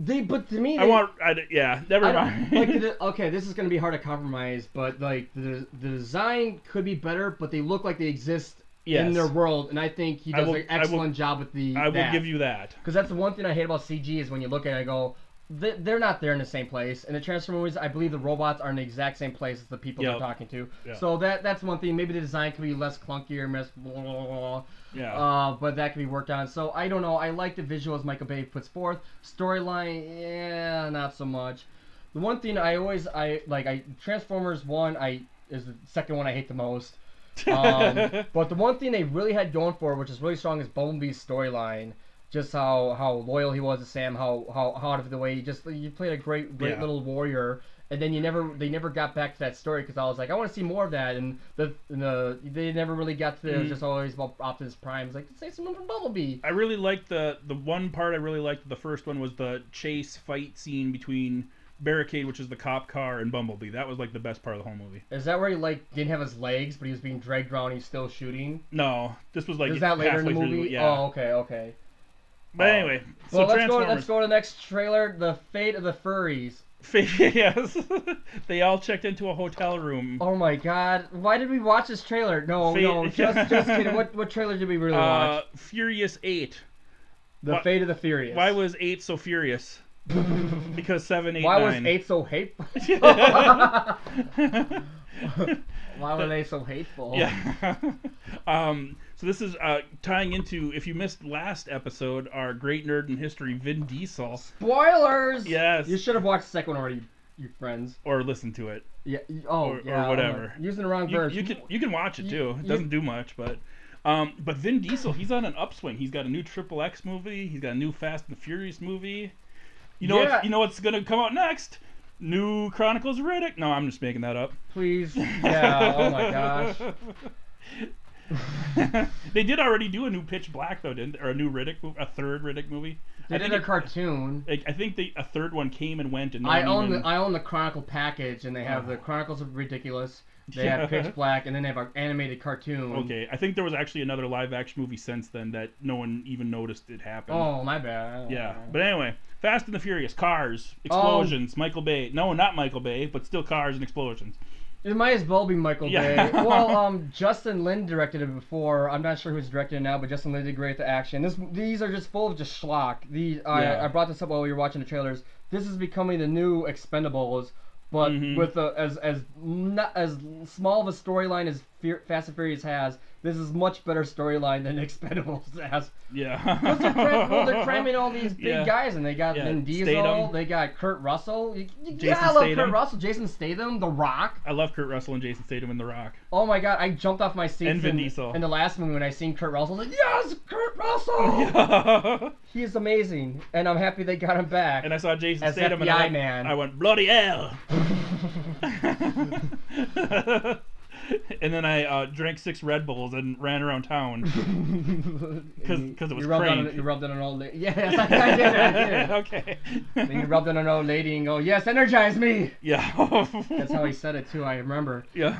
to me, never mind. Okay, this is gonna be hard to compromise. But like the design could be better. But they look like they exist. Yes. In their world, and I think he does an excellent job with I will give you that. Because that's the one thing I hate about CG is when you look at it, I go, they're not there in the same place. And the Transformers, I believe the robots are in the exact same place as the people they're talking to. Yep. So that's one thing. Maybe the design could be less clunkier, blah, blah, blah. Yeah. But that can be worked on. So I don't know. I like the visuals Michael Bay puts forth. Storyline, not so much. The one thing Transformers 1 is the second one I hate the most. But the one thing they really had going for, which is really strong, is Bumblebee's storyline. Just how loyal he was to Sam, how out of the way you played a great little warrior, and then they never got back to that story because I was like, I want to see more of that, and they never really got to. It was just always about Optimus Prime. It's like, say something from Bumblebee. I really liked the one part I really liked. The first one was the chase fight scene between Barricade, which is the cop car, and Bumblebee. That was like the best part of the whole movie. Is that where he didn't have his legs, but he was being dragged around and he's still shooting? No, this was like is that later in the movie? Yeah. Oh, okay. But anyway, so let's go to the next trailer. The Fate of the Furries. Yes, they all checked into a hotel room. Oh my God! Why did we watch this trailer? No, just kidding. What trailer did we really watch? Furious 8. The Fate of the Furious. Why was 8 so furious? Because 7, 8, Why 9. was 8 so hateful? Why were they so hateful? Yeah. So this is tying into, if you missed last episode, our great nerd in history, Vin Diesel. Spoilers! Yes. You should have watched the second one already, you friends. Or listened to it. Yeah. Or whatever. Using the wrong version. You can watch it too. It doesn't do much, but Vin Diesel, he's on an upswing. He's got a new XXX movie. He's got a new Fast and the Furious movie. You know what's gonna come out next? New Chronicles of Riddick. No, I'm just making that up. Please. Yeah. Oh my gosh. They did already do a new Pitch Black though, didn't they? Or a new Riddick movie, a third Riddick movie. They did a cartoon. I think a third one came and went, and I own the Chronicle package, and they have the Chronicles of Ridiculous. They have Pitch Black, and then they have an animated cartoon. Okay, I think there was actually another live action movie since then that no one even noticed it happened. Oh, my bad. Yeah, but anyway, Fast and the Furious, cars, explosions, Michael Bay. No, not Michael Bay, but still cars and explosions. It might as well be Michael Bay. Well, Justin Lin directed it before. I'm not sure who's directing it now, but Justin Lin did great at the action. These are just full of just schlock. I brought this up while we were watching the trailers. This is becoming the new Expendables, but with as small of a storyline as Fast and Furious has. This is much better storyline than Expendables has. Yeah. They're cramming all these big guys, and they got Vin Diesel, Statham. They got Kurt Russell. I love Statham. Kurt Russell, Jason Statham, The Rock. I love Kurt Russell and Jason Statham in The Rock. Oh my god, I jumped off my seat and Vin Diesel. In the last movie when I seen Kurt Russell. I was like, yes, Kurt Russell! Yeah. He is amazing, and I'm happy they got him back. And I saw Jason as Statham, FBI and man. I went, bloody hell! And then I drank 6 Red Bulls and ran around town because it was crank. You rubbed it on an old lady. Yes, I did. Okay. Then you rubbed it on an old lady and go, yes, energize me. Yeah. That's how he said it too. I remember. Yeah.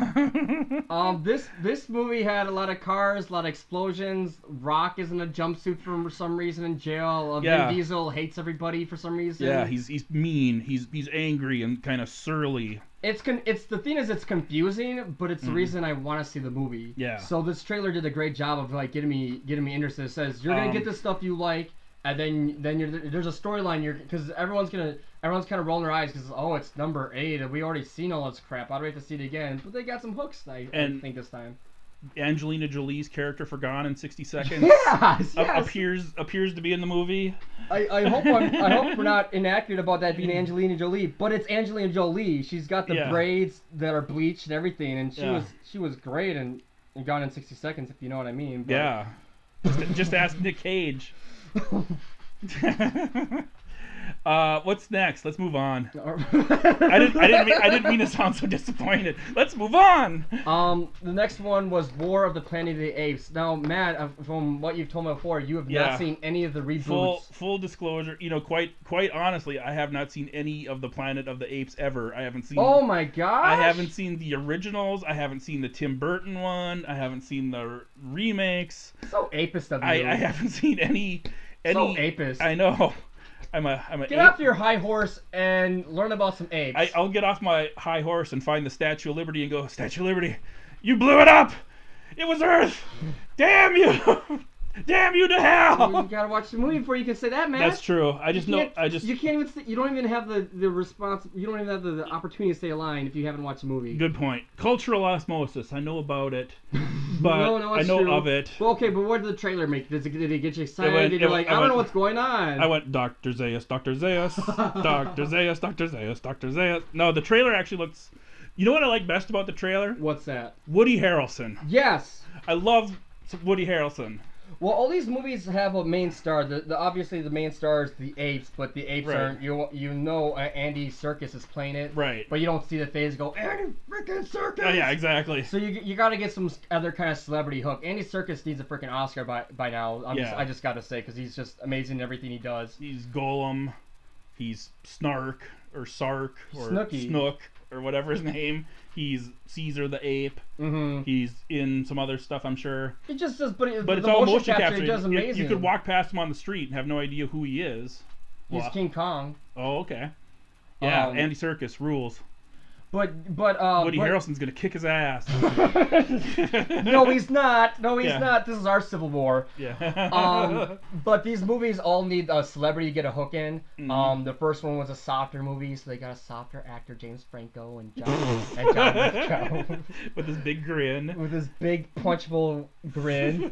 This movie had a lot of cars, a lot of explosions. Rock is in a jumpsuit for some reason in jail. Vin Diesel hates everybody for some reason. Yeah, he's mean. He's angry and kind of surly. It's the thing is it's confusing, but it's the reason I want to see the movie. Yeah. So this trailer did a great job of like getting me interested. It says you're gonna get the stuff you like, and then there's a storyline. Because everyone's kind of rolling their eyes because it's number 8 and we already seen all this crap. Why do we have to see it again? But they got some hooks. I think this time. Angelina Jolie's character for Gone in 60 Seconds yes. appears to be in the movie. I hope we're not inaccurate about that being Angelina Jolie, but it's Angelina Jolie. She's got the braids that are bleached and everything, and she was great in Gone in 60 Seconds, if you know what I mean. But... Yeah. Just ask Nick Cage. What's next? Let's move on. I didn't mean to sound so disappointed. Let's move on. The next one was War of the Planet of the Apes. Now, Matt, from what you've told me before, you have not seen any of the reboots. Full disclosure, quite honestly, I have not seen any of the Planet of the Apes ever. I haven't seen. Oh my gosh! I haven't seen the originals. I haven't seen the Tim Burton one. I haven't seen the remakes. So apist of you. I haven't seen any. So apist. I know. I'm a Get off your high horse and learn about some apes. I'll get off my high horse and find the Statue of Liberty and go, Statue of Liberty, you blew it up! It was Earth! Damn you! Damn you to hell! Well, you gotta watch the movie before you can say that, man. That's true. You can't even. You don't even have the response. You don't even have the opportunity to say a line if you haven't watched the movie. Good point. Cultural osmosis. I know about it, but no, I know true. of it. Well, okay, but what did the trailer make? Did it get you excited? Did you I don't know what's going on? I went Dr. Zaius, Dr. Zaius, Dr. Zaius, Dr. Zaius, Dr. Zaius. No, the trailer actually looks. You know what I like best about the trailer? What's that? Woody Harrelson. Yes. I love Woody Harrelson. Well, all these movies have a main star. Obviously the main star is the apes, but the apes aren't. Andy Serkis is playing it. Right. But you don't see the face go Andy freaking Serkis. Oh, yeah, exactly. So you got to get some other kind of celebrity hook. Andy Serkis needs a freaking Oscar by now. I just got to say because he's just amazing in everything he does. He's Golem. He's Snark or Sark or Snooky. Snook or whatever his name. He's Caesar the ape. Mm-hmm. He's in some other stuff, I'm sure. He just does, but it's all motion capture. He does amazing. You could walk past him on the street and have no idea who he is. He's King Kong. Oh, okay. Yeah, Andy Serkis rules. But Woody Harrelson's gonna kick his ass. No, he's not. No, he's Yeah. not. This is our Civil War. Yeah. But these movies all need a celebrity to get a hook in. Mhm. The first one was a softer movie, so they got a softer actor, James Franco and John Lithgow. With his big grin. With his big punchable grin.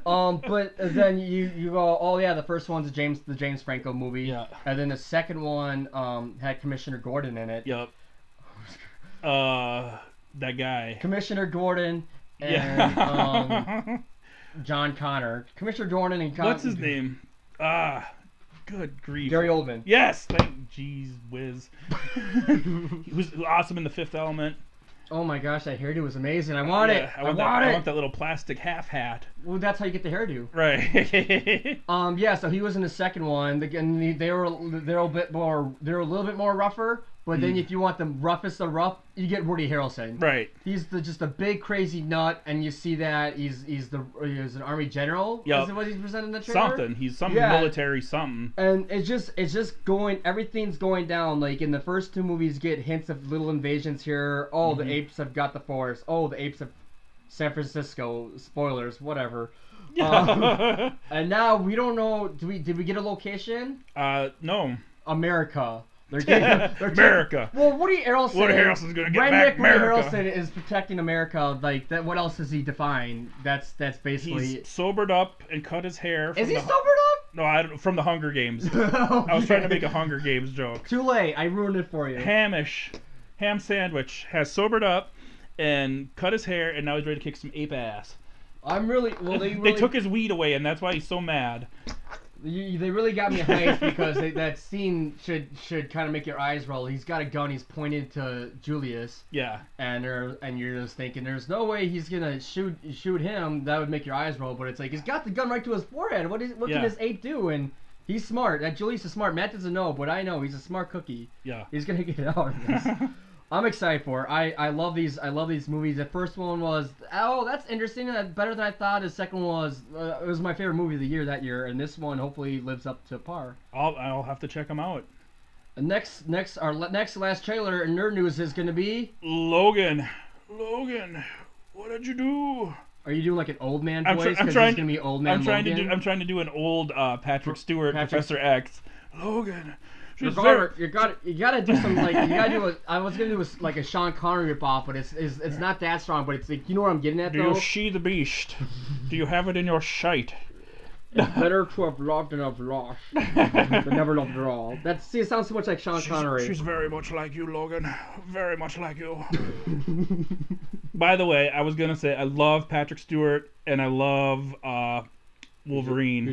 But then you go, oh yeah, the first one's the James Franco movie. Yeah. And then the second one had Commissioner Gordon in it. Yup. That guy. Commissioner Gordon and Yeah. John Connor. Commissioner Gordon and What's his name? Good grief. Gary Oldman. Yes, jeez whiz. He was awesome in The Fifth Element. Oh my gosh, that hairdo was amazing. I want it. I want I it. want that little plastic half hat. Well, that's how you get the hairdo. Right. Yeah. So he was in the second one. Again, they're a little bit more rougher. But then if you want the roughest of rough, you get Woody Harrelson. Right. He's just a big crazy nut, and you see that he's an army general. Yep. Is what he's presenting in the trailer? Something. He's some military something. And it's just going. Everything's going down. Like in the first two movies, you get hints of little invasions here. Oh, the apes have got the forest. Oh, the apes have San Francisco. Spoilers, whatever. Yeah. And now we don't know. Did we get a location? No. America. America. Well, Woody Harrelson's gonna get back Woody America. Harrelson is protecting America. Like that. What else does he define? That's basically. He's sobered up and cut his hair. Is he sobered up? No, I don't. From the Hunger Games. Okay. I was trying to make a Hunger Games joke. Too late. I ruined it for you. Ham sandwich has sobered up and cut his hair, and now he's ready to kick some ape ass. I'm really. Well, They took his weed away, and that's why he's so mad. They really got me hyped because that scene should kind of make your eyes roll. He's got a gun. He's pointed to Julius. Yeah. And you're just thinking, there's no way he's gonna shoot him. That would make your eyes roll. But it's like he's got the gun right to his forehead. What can this ape do? And he's smart. That Julius is smart. Matt doesn't know, but I know he's a smart cookie. Yeah. He's gonna get out of this. I'm excited for it. I love these movies. The first one was, oh, that's interesting. Better than I thought. The second one was it was my favorite movie of the year that year, and this one hopefully lives up to par. I'll have to check them out. Our next last trailer in nerd news is going to be Logan, what did you do? Are you doing like an old man voice? I'm trying to be old man. I'm trying to do an old Patrick Stewart, Professor X. Logan. You gotta do some like I was gonna do like a Sean Connery ripoff, but it's not that strong. But it's like, you know what I'm getting at though. Do you see the beast? Do you have it in your shite? It's better to have loved than have lost, but never loved at all. It sounds so much like Sean Connery. She's very much like you, Logan. Very much like you. By the way, I was gonna say I love Patrick Stewart and I love Wolverine.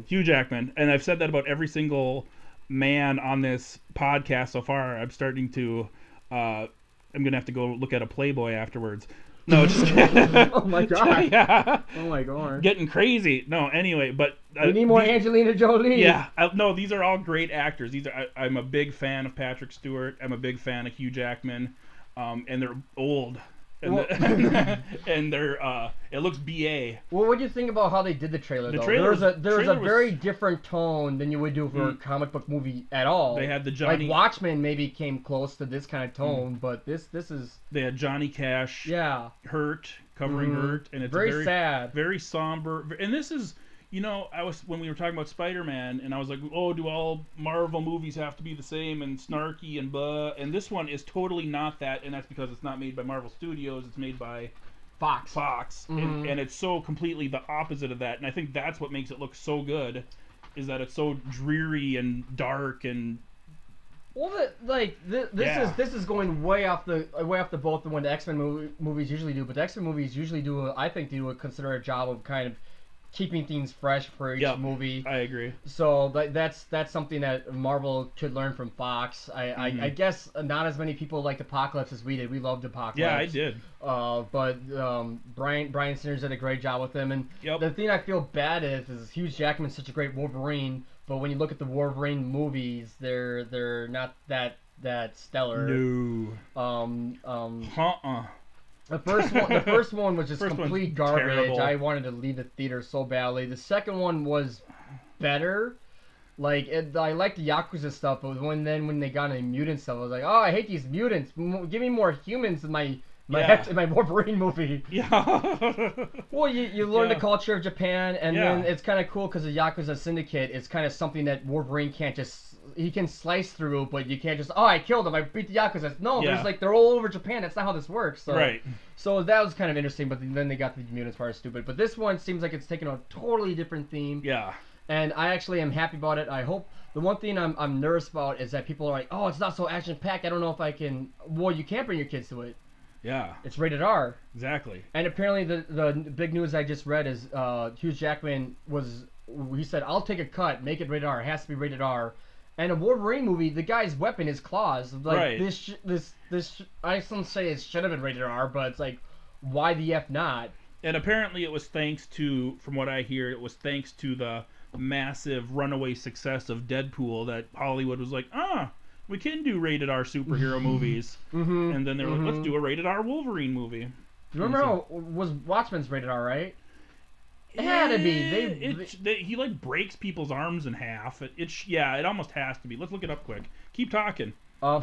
Hugh Jackman, and I've said that about every single man on this podcast so far. I'm starting to I'm gonna have to go look at a Playboy afterwards. No, just kidding. Oh my god. Yeah. Oh my god. Getting crazy. No, anyway, but we need more Angelina Jolie. Yeah. No, these are all great actors. I'm a big fan of Patrick Stewart. I'm a big fan of Hugh Jackman. And they're old. And, and they're it looks BA. Well, what do you think about how they did the trailer? There was a very different tone than you would do for a comic book movie at all. They had the Johnny, like Watchmen maybe came close to this kind of tone, but this is. They had Johnny Cash. Yeah. Hurt, covering Hurt, and it's very sad, very somber. And this is. You know, when we were talking about Spider-Man, and I was like, oh, do all Marvel movies have to be the same and snarky and blah? And this one is totally not that, and that's because it's not made by Marvel Studios. It's made by Fox. Mm-hmm. And it's so completely the opposite of that. And I think that's what makes it look so good, is that it's so dreary and dark and... Well, this is going way off the boat than what the X-Men movies usually do. But the X-Men movies usually do consider a job of kind of keeping things fresh for each movie. I agree. So that's something that Marvel could learn from Fox. I guess not as many people liked Apocalypse as we did. We loved Apocalypse. Yeah, I did. But Bryan Singer's did a great job with him. And the thing I feel bad is Hugh Jackman's such a great Wolverine, but when you look at the Wolverine movies, they're not that stellar. No. The first one was just complete garbage. Terrible. I wanted to leave the theater so badly. The second one was better. Like, I like the Yakuza stuff, but when they got into mutant stuff, I was like, oh, I hate these mutants. Give me more humans in my Wolverine movie. Yeah. Well, you learn the culture of Japan, and then it's kind of cool because the Yakuza Syndicate is kind of something that Wolverine can't just... He can slice through, but you can't just, oh, I killed him, I beat the Yakuza. No, there's like, they're all over Japan. That's not how this works. So, right. So that was kind of interesting, but then they got the mutants part stupid. But this one seems like it's taking a totally different theme. Yeah. And I actually am happy about it. I hope... The one thing I'm nervous about is that people are like, oh, it's not so action-packed. I don't know if I can... Well, you can't bring your kids to it. Yeah. It's rated R. Exactly. And apparently the big news I just read is Hugh Jackman he said, I'll take a cut, make it rated R. It has to be rated R. And a Wolverine movie, the guy's weapon is claws. Like, right. This I don't say it should have been rated R, but it's like, why the F not? And apparently it was thanks to, from what I hear, it was thanks to the massive runaway success of Deadpool that Hollywood was like, we can do rated R superhero movies. Mm-hmm. And then they were like, let's do a rated R Wolverine movie. You remember how was Watchmen's rated R, right? It had to be. He like breaks people's arms in half. It almost has to be. Let's look it up quick. Keep talking. Well,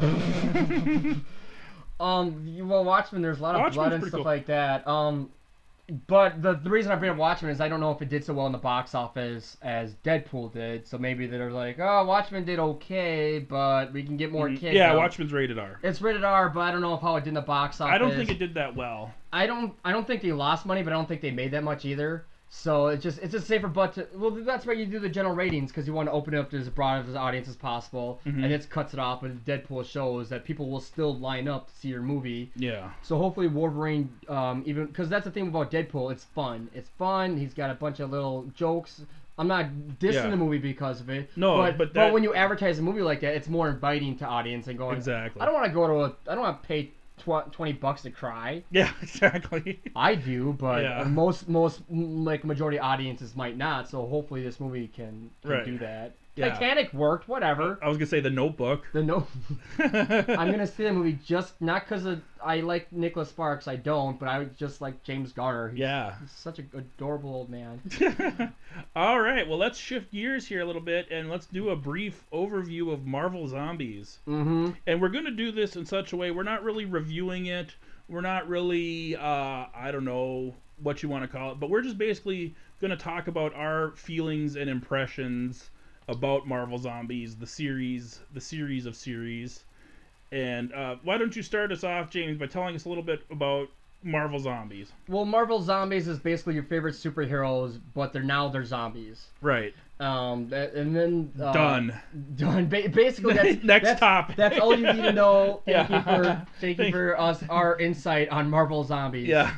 Watchmen, there's a lot of blood and stuff like that. But the reason I bring up Watchmen is I don't know if it did so well in the box office as Deadpool did. So maybe they're like, oh, Watchmen did okay, but we can get more kids. Yeah, Watchmen's rated R. It's rated R, but I don't know how it did in the box office. I don't think it did that well. I don't think they lost money, but I don't think they made that much either. So it's a safer bet to... Well, that's why you do the general ratings, because you want to open it up to as broad of an audience as possible, and it cuts it off. But Deadpool shows that people will still line up to see your movie. Yeah. So hopefully Wolverine, even... Because that's the thing about Deadpool, it's fun. It's fun, he's got a bunch of little jokes. I'm not dissing the movie because of it. No, but when you advertise a movie like that, it's more inviting to audience and going... Exactly. I don't want to pay $20 to cry. Yeah, exactly. I do, but most like majority audiences might not. So hopefully this movie can do that. Yeah. Titanic worked, whatever. I was gonna say The Notebook. I'm gonna see the movie just not because I like Nicholas Sparks. I don't, but I just like James Garner. He's such an adorable old man. All right, well let's shift gears here a little bit and let's do a brief overview of Marvel Zombies. Mm-hmm. And we're gonna do this in such a way we're not really reviewing it. We're not really I don't know what you want to call it, but we're just basically gonna talk about our feelings and impressions about Marvel Zombies, the series of series. And why don't you start us off, James, by telling us a little bit about Marvel Zombies? Well, Marvel Zombies is basically your favorite superheroes, but they're zombies. Right. And then done. Basically, that's topic. That's all you need to know. Thank you for our insight on Marvel Zombies. Yeah.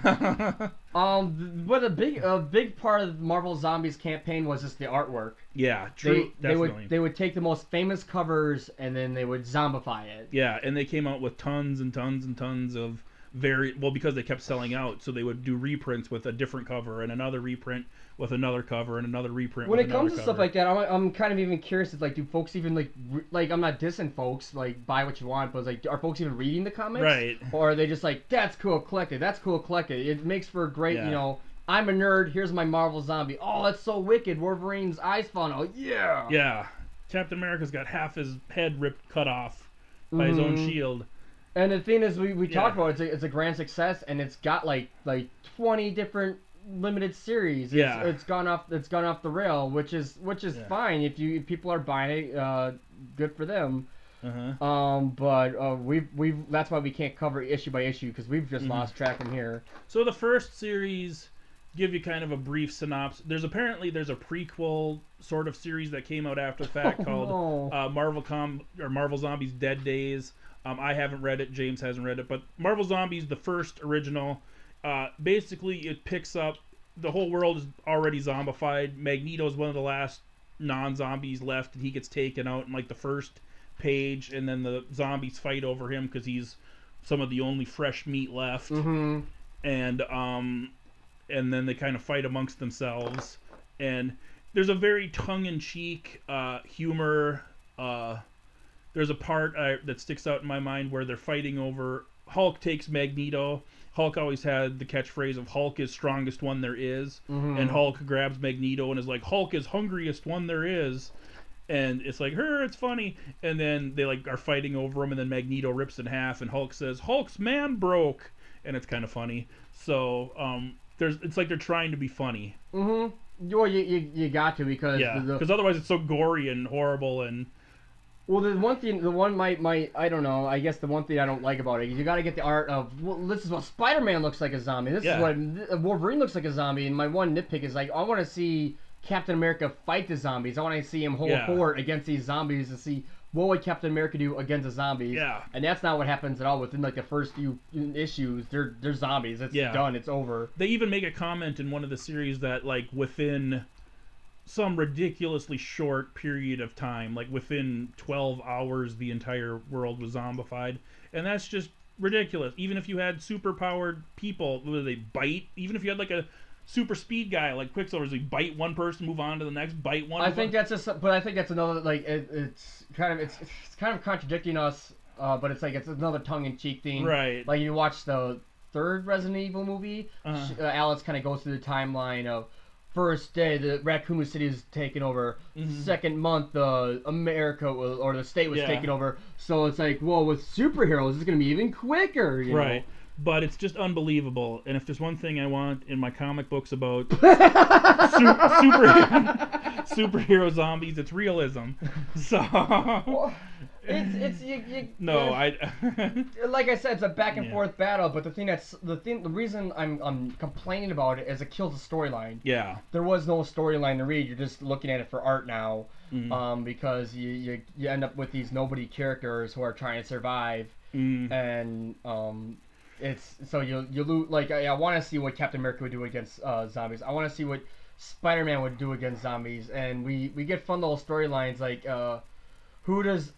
But a big part of the Marvel Zombies campaign was just the artwork. Yeah, true. Definitely. They would take the most famous covers and then they would zombify it. Yeah, and they came out with tons and tons and tons of because they kept selling out, so they would do reprints with a different cover and another reprint with another cover and another reprint when with it another comes to cover. stuff like that, I'm kind of even curious, like, do folks even like I'm not dissing folks, like, buy what you want, but it's like, are folks even reading the comics? Right. Or are they just like, that's cool, collect it, it makes for a great, I'm a nerd, here's my Marvel Zombie, oh, that's so wicked, Wolverine's eyes falling out, yeah, Captain America's got half his head cut off by his own shield. And the thing is, we talked about it's a grand success, and it's got like 20 different limited series. It's gone off the rail, which is fine if people are buying it. Good for them. But we've that's why we can't cover issue by issue because we've just lost track in here. So the first series, give you kind of a brief synopsis. There's a prequel sort of series that came out after the fact called Marvel Zombies Dead Days. I haven't read it. James hasn't read it. But Marvel Zombies, the first original, basically it picks up, the whole world is already zombified. Magneto is one of the last non-zombies left, and he gets taken out in like the first page, and then the zombies fight over him because he's some of the only fresh meat left. Mm-hmm. And then they kind of fight amongst themselves. And there's a very tongue-in-cheek humor. There's a part that sticks out in my mind where they're fighting over... Hulk takes Magneto. Hulk always had the catchphrase of Hulk is strongest one there is. Mm-hmm. And Hulk grabs Magneto and is like, Hulk is hungriest one there is. And it's like, it's funny. And then they like are fighting over him, and then Magneto rips in half, and Hulk says, "Hulk's man broke," and it's kind of funny. So it's like they're trying to be funny. Mm-hmm. Well, you got to, because otherwise it's so gory and horrible. And well, the one I don't know. I guess the one thing I don't like about it is you got to get the art of, well, this is what Spider-Man looks like a zombie. This is what Wolverine looks like a zombie. And my one nitpick is, like, I want to see Captain America fight the zombies. I want to see him hold fort against these zombies and see what would Captain America do against the zombies. Yeah. And that's not what happens at all. Within like the first few issues, they're zombies. It's done. It's over. They even make a comment in one of the series that, like, within some ridiculously short period of time, like within 12 hours, the entire world was zombified. And that's just ridiculous. Even if you had superpowered people, whether they bite, even if you had like a super speed guy like Quicksilver, they bite one person, move on to the next, bite one. I think that's another, like, it's kind of contradicting us, but it's like it's another tongue-in-cheek thing. Right. Like, you watch the third Resident Evil movie, Alice kind of goes through the timeline of first day the Raccoon City is taken over, second month America or the state was taken over. So it's like, well, with superheroes it's gonna be even quicker, you know? But it's just unbelievable. And if there's one thing I want in my comic books about superhero zombies, it's realism. So well, like I said, it's a back and forth battle. But the reason I'm complaining about it is it kills the storyline. Yeah. There was no storyline to read. You're just looking at it for art now, because you end up with these nobody characters who are trying to survive, and it's so you lose. Like, I want to see what Captain America would do against zombies. I want to see what Spider-Man would do against zombies, and we get fun little storylines like who does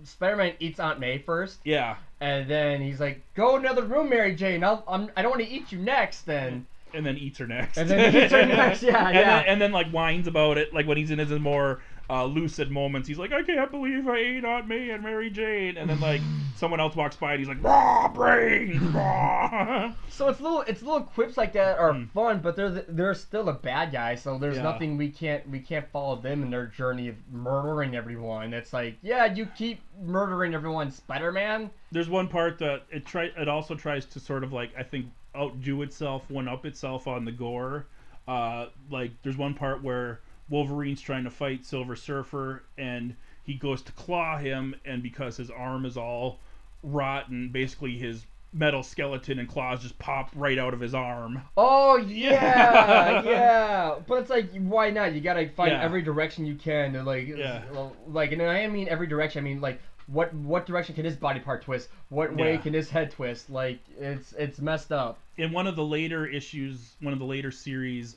Spider-Man eats Aunt May first? Yeah. And then he's like, "Go another room, Mary Jane. I don't want to eat you next." Then. And then eats her next. And then eats her next. Yeah. And then like whines about it, like when he's in his more lucid moments. He's like, "I can't believe I ate Aunt May and Mary Jane." And then like someone else walks by and he's like, "Raw brain, raw." So it's little quips like that are fun, but they're still a bad guy. So there's nothing we can't follow them in their journey of murdering everyone. It's like, you keep murdering everyone, Spider-Man. There's one part that it also tries to sort of, like, I think, outdo itself, one-up itself on the gore. Like there's one part where Wolverine's trying to fight Silver Surfer, and he goes to claw him, and because his arm is all rotten, basically his metal skeleton and claws just pop right out of his arm. Oh yeah. But it's like, why not? You gotta find every direction you can to like, and I mean every direction. I mean, like, what direction can his body part twist? What way can his head twist? Like, it's messed up. In one of the later issues, one of the later series,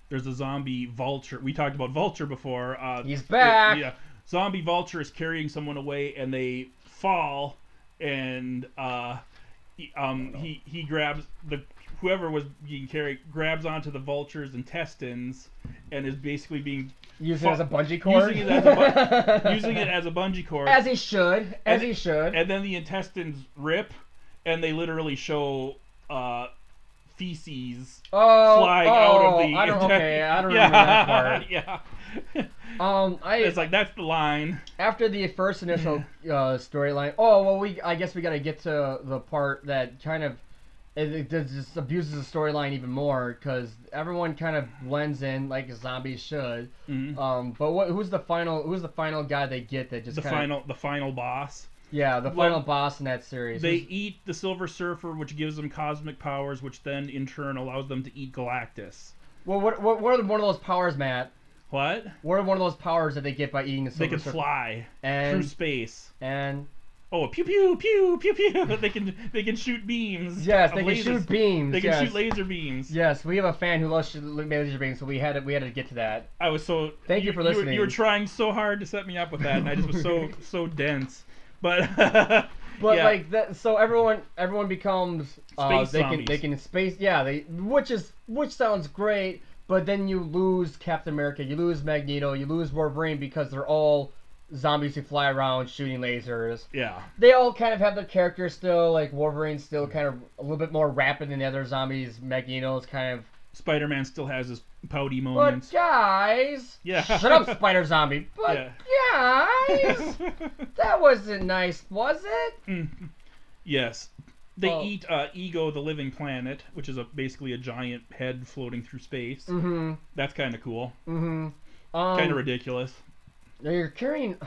there's a zombie Vulture. We talked about Vulture before. He's back. Yeah, zombie Vulture is carrying someone away, and they fall, and he grabs whoever was being carried, grabs onto the Vulture's intestines, and is basically being using it as a bungee cord. Using it as a bungee cord. As he should. And then the intestines rip, and they literally show feces flying out of the. I don't remember that part. Yeah. It's like, that's the line. After the first initial storyline, I guess we gotta get to the part that kind of it just abuses the storyline even more, because everyone kind of blends in like zombies should. But who's the final guy they get that just the final boss? Yeah, the final boss in that series. They eat the Silver Surfer, which gives them cosmic powers, which then in turn allows them to eat Galactus. Well, what are one of those powers, Matt? What? What are one of those powers that they get by eating the Silver Surfer? They can fly through space. And pew pew pew pew pew. They can shoot beams. Yes, they can shoot beams. They can shoot laser beams. Yes, we have a fan who loves laser beams, so we had to get to that. I was so. Thank you for listening. You were trying so hard to set me up with that, and I just was so dense. But like that, so everyone becomes space they can space which sounds great, but then you lose Captain America, you lose Magneto, you lose Wolverine, because they're all zombies who fly around shooting lasers. Yeah. They all kind of have their characters still, like Wolverine's still kind of a little bit more rapid than the other zombies. Magneto's kind of. Spider-Man still has his pouty But moments. guys, Yeah. shut up, Spider Zombie. But guys, that wasn't nice, was it? Yes. They eat Ego, the living planet, which is basically a giant head floating through space. Mm-hmm. That's kind of cool. Mm-hmm. Kind of ridiculous. You're carrying.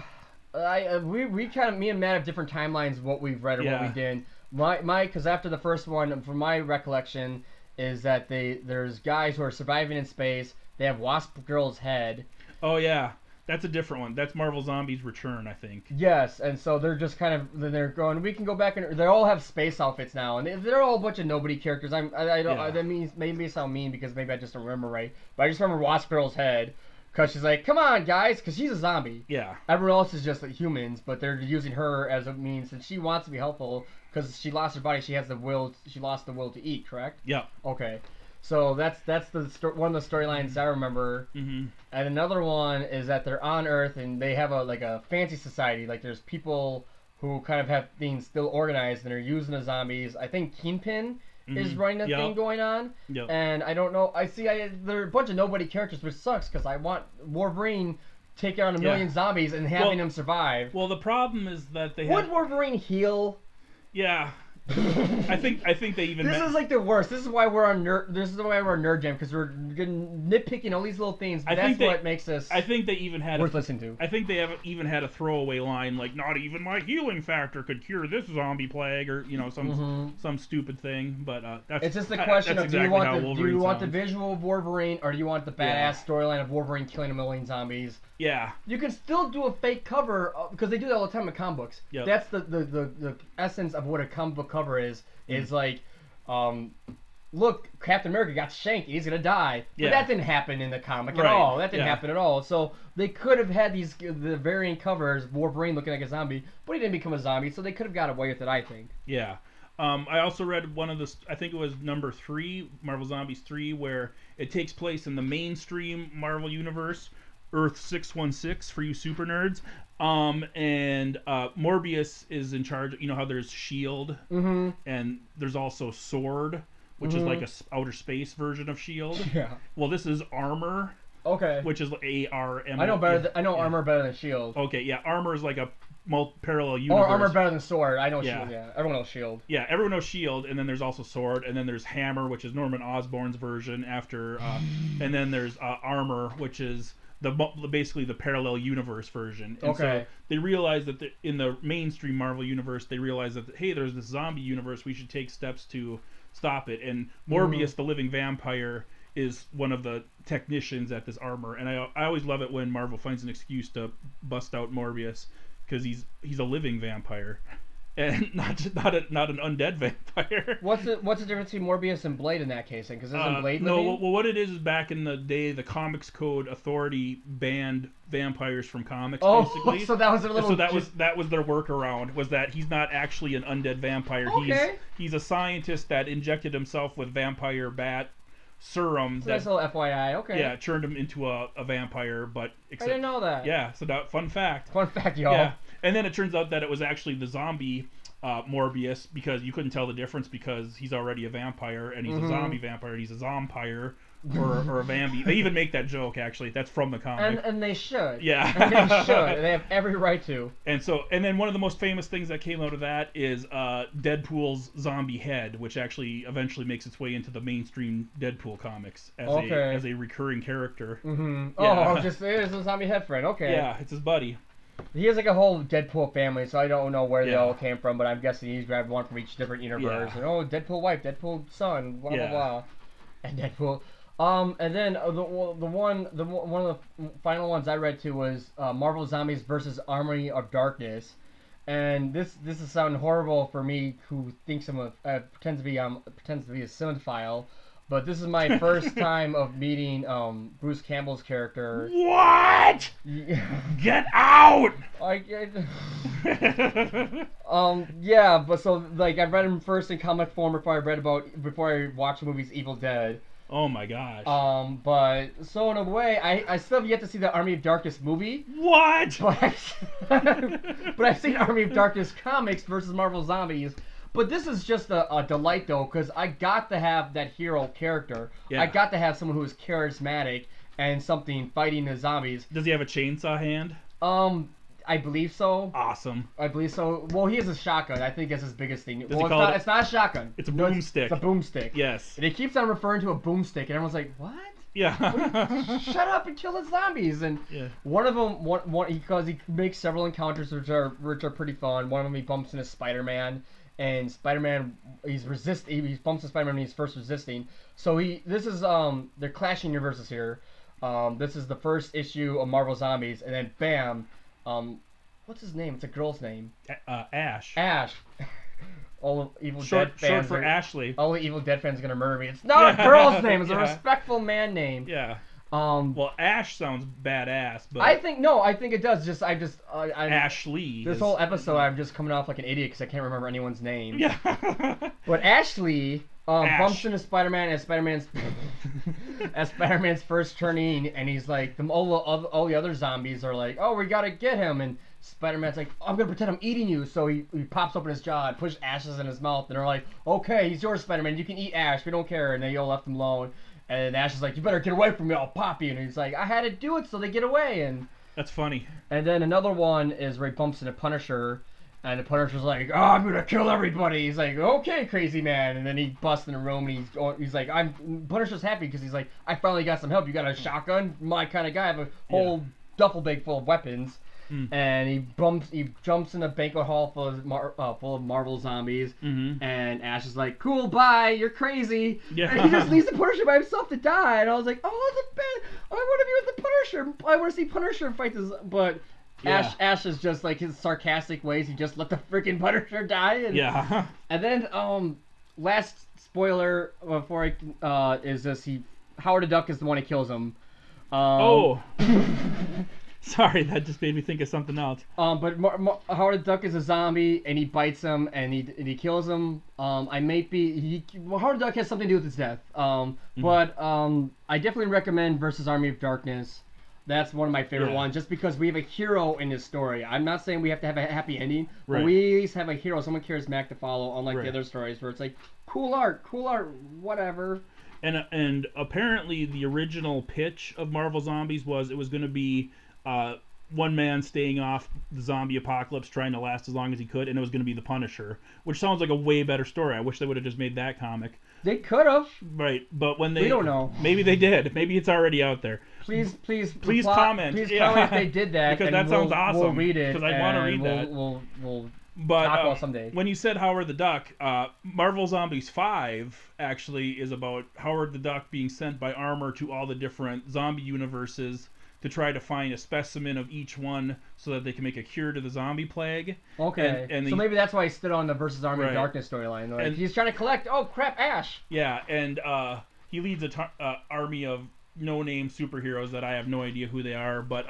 We kind of, me and Matt have different timelines of what we've read or what we did. Because after the first one, from my recollection, is that there's guys who are surviving in space. They have Wasp Girl's head. Oh yeah, that's a different one. That's Marvel Zombies Return, I think. Yes, and so they're just kind of they're going. We can go back and they all have space outfits now, and they're all a bunch of nobody characters. I don't. That means maybe it sound mean because maybe I just don't remember right. But I just remember Wasp Girl's head. Because she's like, come on, guys, because she's a zombie. Yeah. Everyone else is just like humans, but they're using her as a means, and she wants to be helpful because she lost her body. She has the will. She lost the will to eat. Correct? Yeah. Okay. So that's one of the storylines I remember. Mm-hmm. And another one is that they're on Earth and they have a fancy society. Like there's people who kind of have things still organized and are using the zombies. I think Kingpin is running a thing going on, and I don't know. There are a bunch of nobody characters, which sucks because I want Wolverine taking on a million zombies and having them survive. Well, the problem is that they would Wolverine heal? Yeah. I think they even. This is like the worst. This is why we're on nerd. This is why we're on Nerd Jam because we're nitpicking all these little things. But that's what makes us. I think they even had worth listening to. I think they have even had a throwaway line like, "Not even my healing factor could cure this zombie plague," or some stupid thing. But that's. It's just the question of do you want the visual of Wolverine or do you want the badass storyline of Wolverine killing a million zombies? Yeah. You can still do a fake cover because they do that all the time in comic books. Yep. That's the essence of what a comic book cover is. Is like, look, Captain America got shanked. He's gonna die. But that didn't happen in the comic at all. That didn't happen at all. So they could have had the variant covers, Wolverine looking like a zombie, but he didn't become a zombie. So they could have got away with it, I think. Yeah. I also read one of the, I think it was number 3, Marvel Zombies 3, where it takes place in the mainstream Marvel Universe, Earth 616 for you super nerds. And Morbius is in charge. You know how there's S.H.I.E.L.D. And there's also S.W.O.R.D., which is like a outer space version of S.H.I.E.L.D. Yeah. Well, this is Armor. Okay. Which is A-R-M. I know Armor better than S.H.I.E.L.D. Okay, yeah. Armor is like a parallel universe. Or Armor better than S.W.O.R.D. I know S.H.I.E.L.D. Yeah. Everyone knows S.H.I.E.L.D. Yeah, everyone knows S.H.I.E.L.D. And then there's also S.W.O.R.D. And then there's Hammer, which is Norman Osborn's version after. And then there's Armor, which is basically the parallel universe version. And so they realized that in the mainstream Marvel universe, they realized that, hey, there's this zombie universe. We should take steps to stop it. And Morbius, the living vampire, is one of the technicians at this Armor. And I always love it when Marvel finds an excuse to bust out Morbius because he's a living vampire. And not an undead vampire. What's the difference between Morbius and Blade in that case? Because isn't Blade living? No, well, what it is back in the day, the Comics Code Authority banned vampires from comics. Basically. So that was their little. So that was their workaround. Was that he's not actually an undead vampire. Okay. He's a scientist that injected himself with vampire bat serum. So that's a little FYI. Okay. Yeah, turned him into a vampire, but I didn't know that. Yeah, so fun fact. Fun fact, y'all. Yeah. And then it turns out that it was actually the zombie Morbius because you couldn't tell the difference because he's already a vampire and he's a zombie vampire and he's a zompire or a vambi. They even make that joke actually. That's from the comic. And they should. Yeah. And they should. They have every right to. And then one of the most famous things that came out of that is Deadpool's zombie head, which actually eventually makes its way into the mainstream Deadpool comics as a recurring character. Yeah. Just there's a zombie head friend. Okay. Yeah, it's his buddy. He has like a whole Deadpool family, so I don't know where they all came from, but I'm guessing he's grabbed one from each different universe. Yeah. And Deadpool wife, Deadpool son, blah blah blah, and Deadpool. And then one of the final ones I read too was Marvel Zombies versus Army of Darkness, and this is sounding horrible for me who thinks pretends to be a cinephile. But this is my first time of meeting Bruce Campbell's character. What? Get out! Yeah, but so like I read him first in comic form before I watched the movies Evil Dead. Oh my gosh. But so in a way, I still have yet to see the Army of Darkness movie. What? But I've seen Army of Darkness comics versus Marvel Zombies. But this is just a delight though, because I got to have that hero character. Yeah. I got to have someone who is charismatic and something fighting the zombies. Does he have a chainsaw hand? I believe so. Awesome. I believe so. Well, he has a shotgun. I think that's his biggest thing. Does he Well, call it- it's not a shotgun. It's a No, boomstick. It's a boomstick. Yes. And he keeps on referring to a boomstick, and everyone's like, "What? Yeah. Shut up and kill the zombies!" And Yeah. one of them, because he makes several encounters which are pretty fun. One of them he bumps into Spider-Man, and Spider-Man he bumps into Spider-Man when he's first resisting. So this is they're clashing universes here. This is the first issue of Marvel Zombies, and then bam, what's his name? It's a girl's name. Ash. Ash. All the Evil Short Dead fans. for Ashley. All the Evil Dead fans are gonna murder me. It's not a girl's name. It's a Yeah. respectful man name. Yeah. Well, Ash sounds badass, but I think it does. I Ashley. This whole episode, I'm just coming off like an idiot because I can't remember anyone's name. Yeah. But Ashley Ash. bumps into Spider-Man as Spider-Man's first turning, and he's like, all the other zombies are like, "Oh, we gotta get him," and Spider-Man's like, "I'm gonna pretend I'm eating you," so he pops open his jaw and pushes ashes in his mouth, and they're like, "Okay, he's yours, Spider-Man. You can eat Ash. We don't care," and they all left him alone. And Ash is like, "You better get away from me, I'll pop you." And he's like, "I had to do it so they get away." And That's funny. And then another one is where he bumps into Punisher, and the Punisher's like, "Oh, I'm gonna kill everybody." He's like, "Okay, crazy man." And then he busts in the room, and he's like, Punisher's happy because he's like, "I finally got some help. You got a shotgun? My kind of guy. I have a whole duffel bag full of weapons." And he jumps in a banquet hall full of Marvel zombies, and Ash is like, "Cool, bye, you're crazy." Yeah. And he just leaves the Punisher by himself to die, and I was like, "Oh, the bad! I want to be with the Punisher. I want to see Punisher fight this." But Yeah. Ash is just like his sarcastic ways. He just let the freaking Punisher die. And, Yeah. And then last spoiler before is this: Howard the Duck is the one who kills him. Oh. Sorry, that just made me think of something else. But Howard the Duck is a zombie, and he bites him, and he kills him. Howard the Duck has something to do with his death. But I definitely recommend Versus Army of Darkness. That's one of my favorite ones, just because we have a hero in this story. I'm not saying we have to have a happy ending, but we at least have a hero, someone charismatic to follow, unlike the other stories where it's like, cool art, whatever. And apparently the original pitch of Marvel Zombies was it was going to be one man staying off the zombie apocalypse, trying to last as long as he could, and it was going to be the Punisher, which sounds like a way better story. I wish they would have just made that comic. They could have. Right, but when they... We don't know. Maybe they did. Maybe it's already out there. Please comment. Please comment if they did that. Because that sounds awesome. We'll read it. Because I want to read that. We'll but, talk about someday. When you said Howard the Duck, Marvel Zombies 5 actually is about Howard the Duck being sent by Armor to all the different zombie universes to try to find a specimen of each one so that they can make a cure to the zombie plague. Okay. And so maybe that's why he stood on the Versus Army of Darkness storyline. Like, and he's trying to collect, Ash. Yeah, and he leads an army of no-name superheroes that I have no idea who they are, but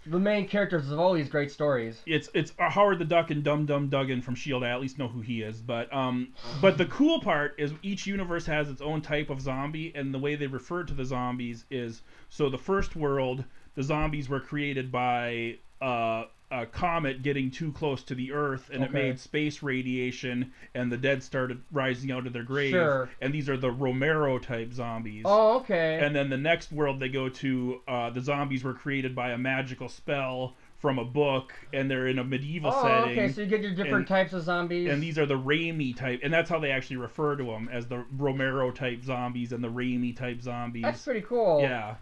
the main characters of all these great stories. It's Howard the Duck and Dum Dum Duggan from S.H.I.E.L.D. I at least know who he is, but the cool part is each universe has its own type of zombie, and the way they refer to the zombies is, so the first world, the zombies were created by a comet getting too close to the Earth, and it made space radiation, and the dead started rising out of their grave. Sure. And these are the Romero type zombies. Oh, okay. And then the next world they go to, the zombies were created by a magical spell from a book, and they're in a medieval setting. Okay, so you get your different types of zombies. And these are the Raimi type, and that's how they actually refer to them, as the Romero type zombies and the Raimi type zombies. That's pretty cool. Yeah.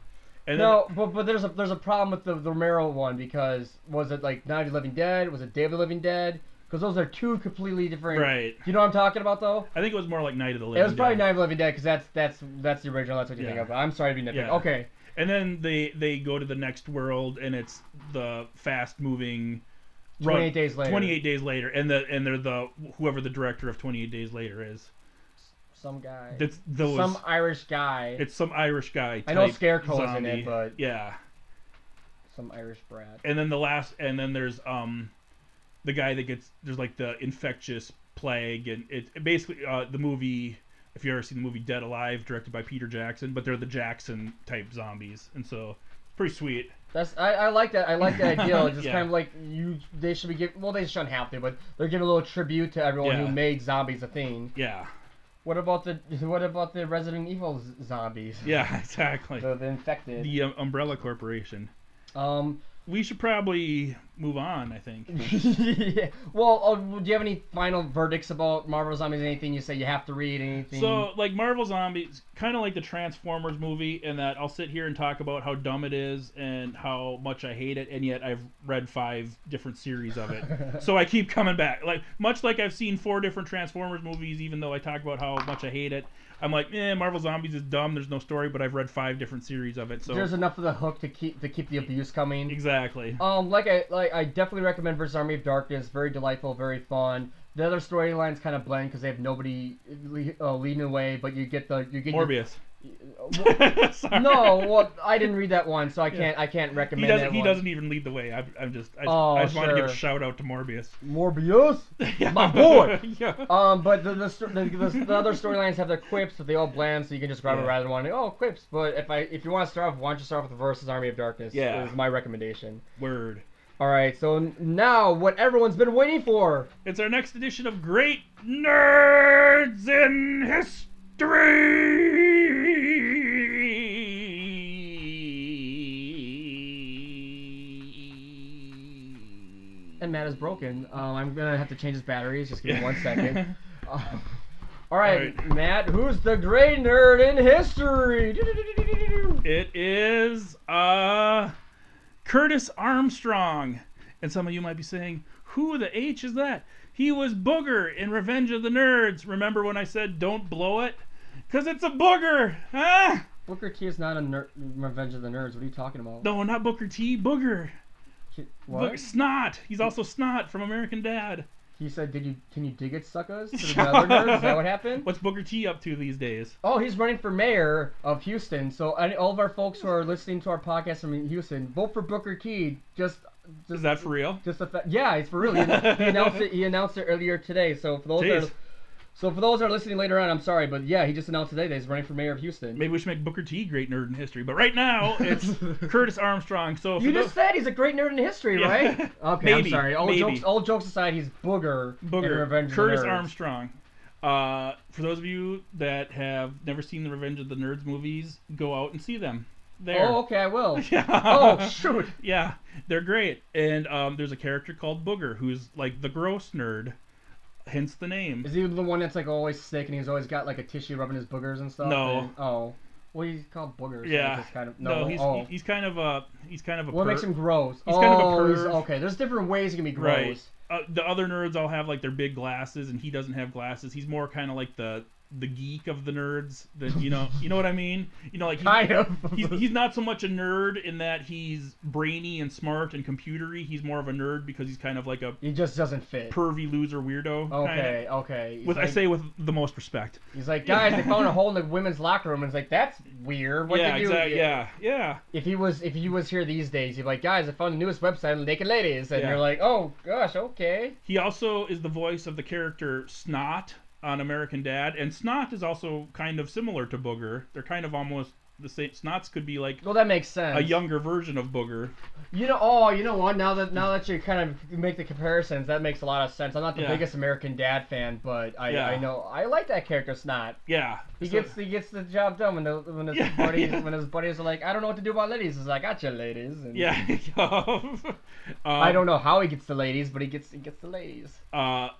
And no, but there's a problem with the Romero one, because was it like Night of the Living Dead? Was it Day of the Living Dead? Because those are two completely different. Right. You know what I'm talking about, though? I think it was more like Night of the Living Dead. It was probably Night of the Living Dead, because that's the original. That's what you think of. I'm sorry to be nitpicky. Yeah. Okay. And then they go to the next world, and it's the fast-moving. 28 Days Later. 28 Days Later, and they're the whoever the director of 28 Days Later is. Some guy. Some Irish guy. It's some Irish guy. I know Scarecrow's zombie. in it, but yeah. Some Irish brat. And then there's the guy that there's like the infectious plague, and it basically the movie, if you ever seen the movie Dead Alive, directed by Peter Jackson, but they're the Jackson type zombies, and so it's pretty sweet. I like that. I like the idea. It's just Yeah. kind of like they should be giving. Well, they shouldn't have to, but they're giving a little tribute to everyone Yeah. who made zombies a thing. Yeah. What about the Resident Evil zombies? Yeah, exactly. The infected. The Umbrella Corporation. Um. We should probably move on, I think. Yeah. Well, do you have any final verdicts about Marvel Zombies? Anything you say you have to read? Anything? So, like, Marvel Zombies, kind of like the Transformers movie, in that I'll sit here and talk about how dumb it is and how much I hate it, and yet I've read 5 different series of it. So I keep coming back. Like, much like I've seen 4 different Transformers movies, even though I talk about how much I hate it. I'm like, Marvel Zombies is dumb. There's no story, but I've read 5 different series of it. So there's enough of the hook to keep the abuse coming. Exactly. I definitely recommend versus Army of Darkness. Very delightful, very fun. The other storylines kind of blend because they have nobody leading the way, but you get Morbius. No, well, I didn't read that one, so I can't recommend it. He doesn't even lead the way. I just want to give a shout out to Morbius. Morbius, Yeah. my boy. Yeah. But the other storylines have their quips, but they all blend, so you can just grab it rather than one. Oh, quips. But if you want to start off, why don't you start off with the versus Army of Darkness? Yeah. Is my recommendation. Word. All right, so now what everyone's been waiting for. It's our next edition of Great Nerds in History. And Matt is broken. I'm gonna have to change his batteries. Just give me 1 second. All right, Matt, who's the great nerd in history? It is Curtis Armstrong. And some of you might be saying, who the H is that? He was Booger in Revenge of the Nerds. Remember when I said don't blow it? Because it's a booger! Huh? Booker T is not a Revenge of the Nerds. What are you talking about? No, not Booker T. Booger. What? Snot. He's also Snot from American Dad. He said, can you dig it, suckers? To the other nerds? Is that what happened? What's Booker T up to these days? Oh, he's running for mayor of Houston. So all of our folks who are listening to our podcast from Houston, vote for Booker T. Just is that for real? Yeah, it's for real. He announced it earlier today. So for those that are listening later on, I'm sorry, but yeah, he just announced today that he's running for mayor of Houston. Maybe we should make Booker T great nerd in history. But right now, it's Curtis Armstrong. So you just said he's a great nerd in history, right? Okay, maybe, I'm sorry. All jokes aside, he's Booger. In Revenge Curtis of the Nerds. Armstrong. For those of you that have never seen the Revenge of the Nerds movies, go out and see them. There. Oh, okay, I will. Yeah. Oh, shoot. Yeah, they're great. And there's a character called Booger who's like the gross nerd. Hence the name. Is he the one that's like always sick and he's always got like a tissue rubbing his boogers and stuff? No. Well, he's called boogers. Yeah. So kind of, he's kind of a What makes him gross? He's kind of a perv. Okay, there's different ways he can be gross. Right. The other nerds all have like their big glasses, and he doesn't have glasses. He's more kind of like the geek of the nerds. You know what I mean? Like he's not so much a nerd in that he's brainy and smart and computery. He's more of a nerd because he's kind of like he just doesn't fit. Pervy loser weirdo. Okay. I say with the most respect. He's like, guys, they found a hole in the women's locker room, and it's like, that's weird. What they do? Exactly. Yeah. If he was here these days, he'd be like, guys, I found the newest website on naked ladies, and you're like, oh gosh, okay. He also is the voice of the character Snot on American Dad, and Snot is also kind of similar to Booger. They're kind of almost the same. Snots could be like that makes sense. A younger version of Booger. You know what? Now that you kind of make the comparisons, that makes a lot of sense. I'm not the biggest American Dad fan, but I know I like that character Snot. Yeah. He gets the job done when his buddies are like, I don't know what to do about ladies. He's like, I got you, ladies. And I don't know how he gets the ladies, but he gets the ladies.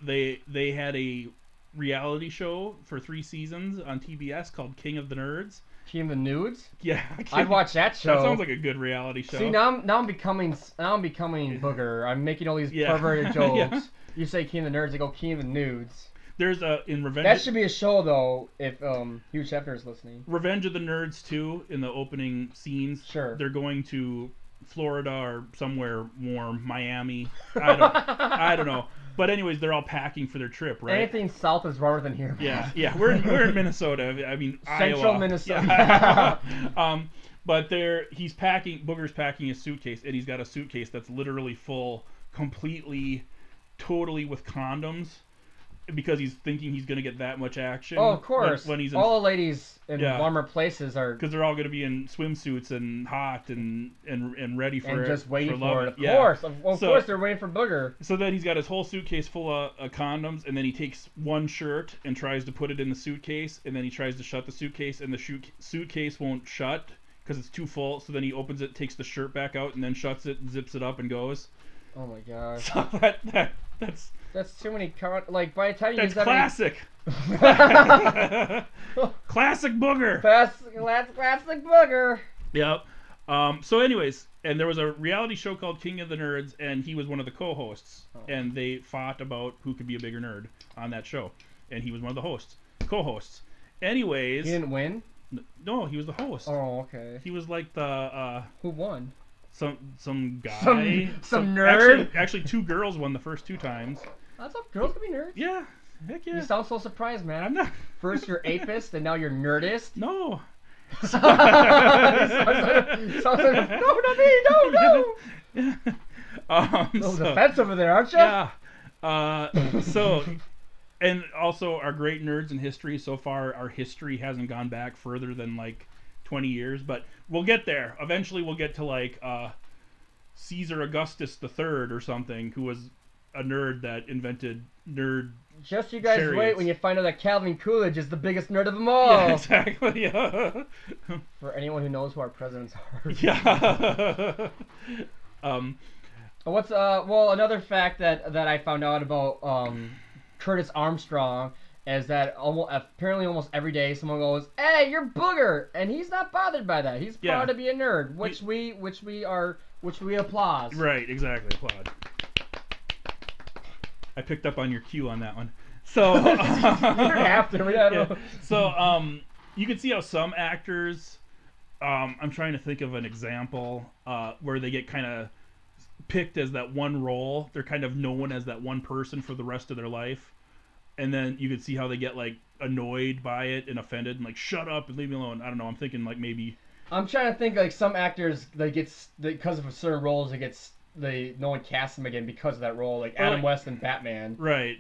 They had a reality show for 3 seasons on TBS called King of the Nerds. King of the Nudes? Yeah, I'd watch that show. That sounds like a good reality show. See, now I'm becoming Booger. I'm making all these perverted jokes. Yeah. You say King of the Nerds, I go King of the Nudes. There's in Revenge. That should be a show though, if Hugh Hefner is listening. Revenge of the Nerds 2, in the opening scenes. Sure. They're going to Florida or somewhere warm, Miami. I don't know. But anyways, they're all packing for their trip, right? Anything south is warmer than here. Yeah. We're in Minnesota. I mean, Central Iowa. Minnesota. Yeah. But Booger's packing his suitcase, and he's got a suitcase that's literally full, totally with condoms. because he's thinking he's going to get that much action. Oh, of course. When he's in, all the ladies in warmer places are... Because they're all going to be in swimsuits and hot and ready for it. And just waiting for it. Of yeah. course. Of course they're waiting for Booger. So then he's got his whole suitcase full of condoms, and then he takes one shirt and tries to put it in the suitcase, and then he tries to shut the suitcase, and the suitcase won't shut because it's too full. So then he opens it, takes the shirt back out, and then shuts it, zips it up, and goes. Oh my gosh. So that's too many like by the time you that's classic. Classic Booger. Classic Booger. Yep. So anyways, and there was a reality show called King of the Nerds, and he was one of the co-hosts, and they fought about who could be a bigger nerd on that show, and he was one of the co-hosts. Anyways, he didn't win. No, he was the host. Oh, okay. He was like the who won? Some guy. Some nerd. Actually, 2 girls won the first 2 times. That's how girls can be nerds. Yeah. Heck yeah. You sound so surprised, man. I'm not. First you're apist, and now you're nerdist. No. sounds like, no, not me, no. A little defense over there, aren't you? Yeah. So, and also our great nerds in history. So far, our history hasn't gone back further than like 20 years, but we'll get there. Eventually, we'll get to like Caesar Augustus III or something, who was a nerd that invented nerd. Just you guys chariots. wait when you find out that Calvin Coolidge is the biggest nerd of them all. Yeah, exactly. Yeah. For anyone who knows who our presidents are. Yeah. What's well, another fact that I found out about Curtis Armstrong is that apparently almost every day someone goes, "Hey, you're Booger," and he's not bothered by that. He's proud to be a nerd, which we applaud. Right, exactly. Applaud. I picked up on your cue on that one. So you didn't have to. Yeah. So you can see how some actors, I'm trying to think of an example where they get kind of picked as that one role. They're kind of known as that one person for the rest of their life. And then you can see how they get like annoyed by it and offended and like, shut up and leave me alone. I don't know. I'm thinking like maybe. I'm trying to think like some actors because of certain roles no one casts them again because of that role, like Adam West in Batman. Right.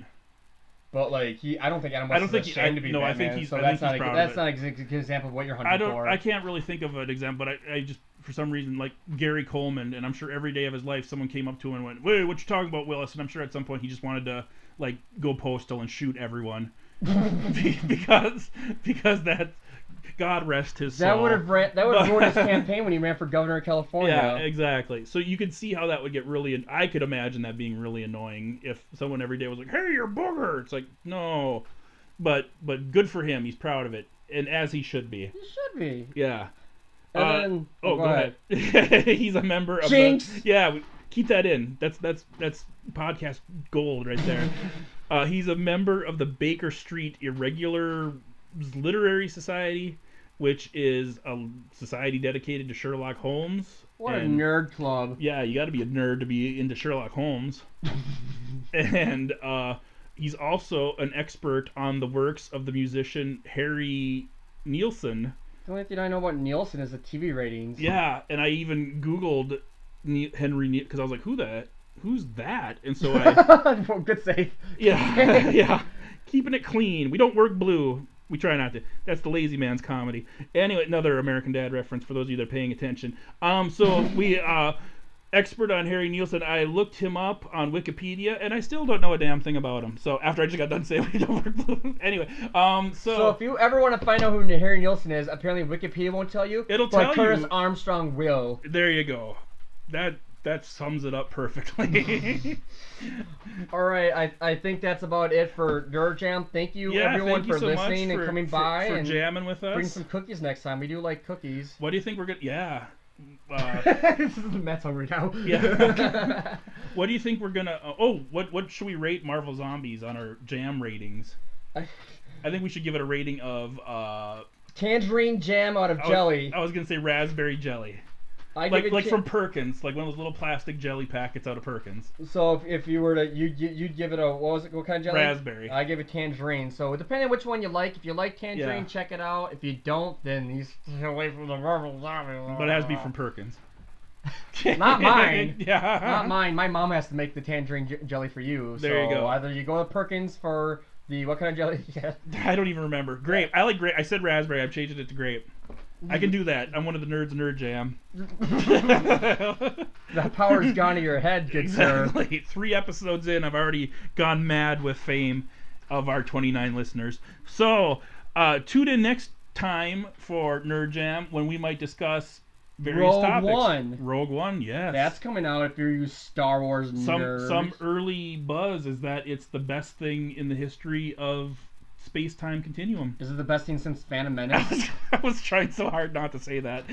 But like I don't think Adam West is ashamed to be Batman. I think he's. So that's not an example of what you're hunting for. I can't really think of an example, but I just for some reason like Gary Coleman, and I'm sure every day of his life someone came up to him and went, "Wait, what you talking about, Willis?" And I'm sure at some point he just wanted to like go postal and shoot everyone because that. God rest his soul. That would have ruined his campaign when he ran for governor of California. Yeah, exactly. So you could see how that would get really. I could imagine that being really annoying if someone every day was like, "Hey, you're Booger." It's like, no, but good for him. He's proud of it, and as he should be. He should be. Yeah. And then, go ahead. He's a member of Jinx. Keep that in. That's podcast gold right there. He's a member of the Baker Street Irregular Literary Society, which is a society dedicated to Sherlock Holmes. What a nerd club. Yeah, you got to be a nerd to be into Sherlock Holmes. And he's also an expert on the works of the musician Harry Nilsson. The only thing I know about Nilsson is the TV ratings. Yeah, and I even Googled Henry Nilsson because I was like, who's that? And so I... Good save. Yeah, yeah. Keeping it clean. We don't work blue. We try not to. That's the lazy man's comedy. Anyway, another American Dad reference for those of you that are paying attention. So we expert on Harry Nilsson. I looked him up on Wikipedia, and I still don't know a damn thing about him. So after I just got done saying we don't work blue. Anyway, so if you ever want to find out who Harry Nilsson is, apparently Wikipedia won't tell you. It'll tell you. Curtis Armstrong will. There you go. That sums it up perfectly. All right, I think that's about it for Nerd Jam. Thank you everyone for listening and coming by for and jamming with us. Bring some cookies next time. We do like cookies. What do you think we're gonna? Yeah. Matt's hungry now. Yeah. What do you think we're gonna? What should we rate Marvel Zombies on our jam ratings? I think we should give it a rating of tangerine jam out of jelly. I was gonna say raspberry jelly. Like from Perkins, like one of those little plastic jelly packets out of Perkins. So if you were to you'd give it a what kind of jelly? Raspberry. I give it tangerine. So depending on which one you like, if you like tangerine, check it out. If you don't, then you stay away from the Marvel Zombie. But it has to be from Perkins. Not mine. Yeah. Not mine. My mom has to make the tangerine jelly for you. There you go. Either you go to Perkins for The what kind of jelly? Yeah. I don't even remember. Grape. I like grape. I said raspberry. I'm changing it to grape. I can do that. I'm one of the nerds of Nerd Jam. The power's gone to your head, good sir. Exactly. 3 episodes in, I've already gone mad with fame of our 29 listeners. So, tune in next time for Nerd Jam when we might discuss various topics. Rogue One, yes. That's coming out if you're Star Wars nerds. Some early buzz is that it's the best thing in the history of space-time continuum. Is it the best thing since Phantom Menace? I was trying so hard not to say that.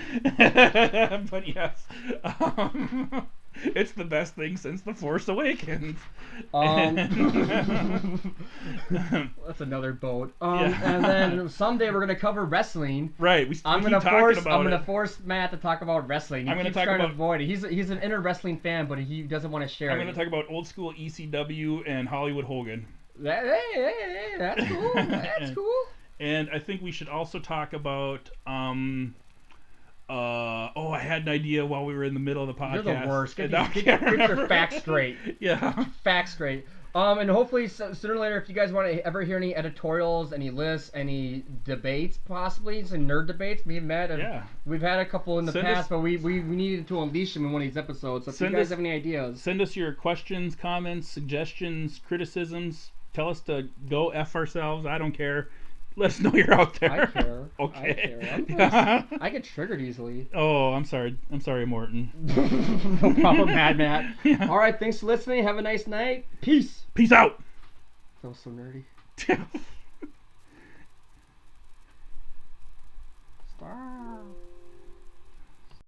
But yes. It's the best thing since The Force Awakens. That's another boat. And then someday we're gonna cover wrestling. Right. I'm gonna force Matt to talk about wrestling. He keeps trying to avoid it. He's an inner wrestling fan, but he doesn't want to share it. I'm gonna talk about old school ECW and Hollywood Hogan. Hey, that's cool. That's cool. And I think we should also talk about I had an idea while we were in the middle of the podcast. You're the worst. Get your facts straight. Yeah. Facts straight. And hopefully sooner or later, if you guys want to ever hear any editorials, any lists, any debates, possibly some nerd debates, me and Matt, we've had a couple in the past, but we needed to unleash them in one of these episodes. So if you guys have any ideas, send us your questions, comments, suggestions, criticisms. Tell us to go F ourselves. I don't care. Let us know you're out there. I care. Okay. I care. I get triggered easily. Oh, I'm sorry. Morton. No problem, Matt. Yeah. All right, thanks for listening. Have a nice night. Peace. Peace out. That was so nerdy.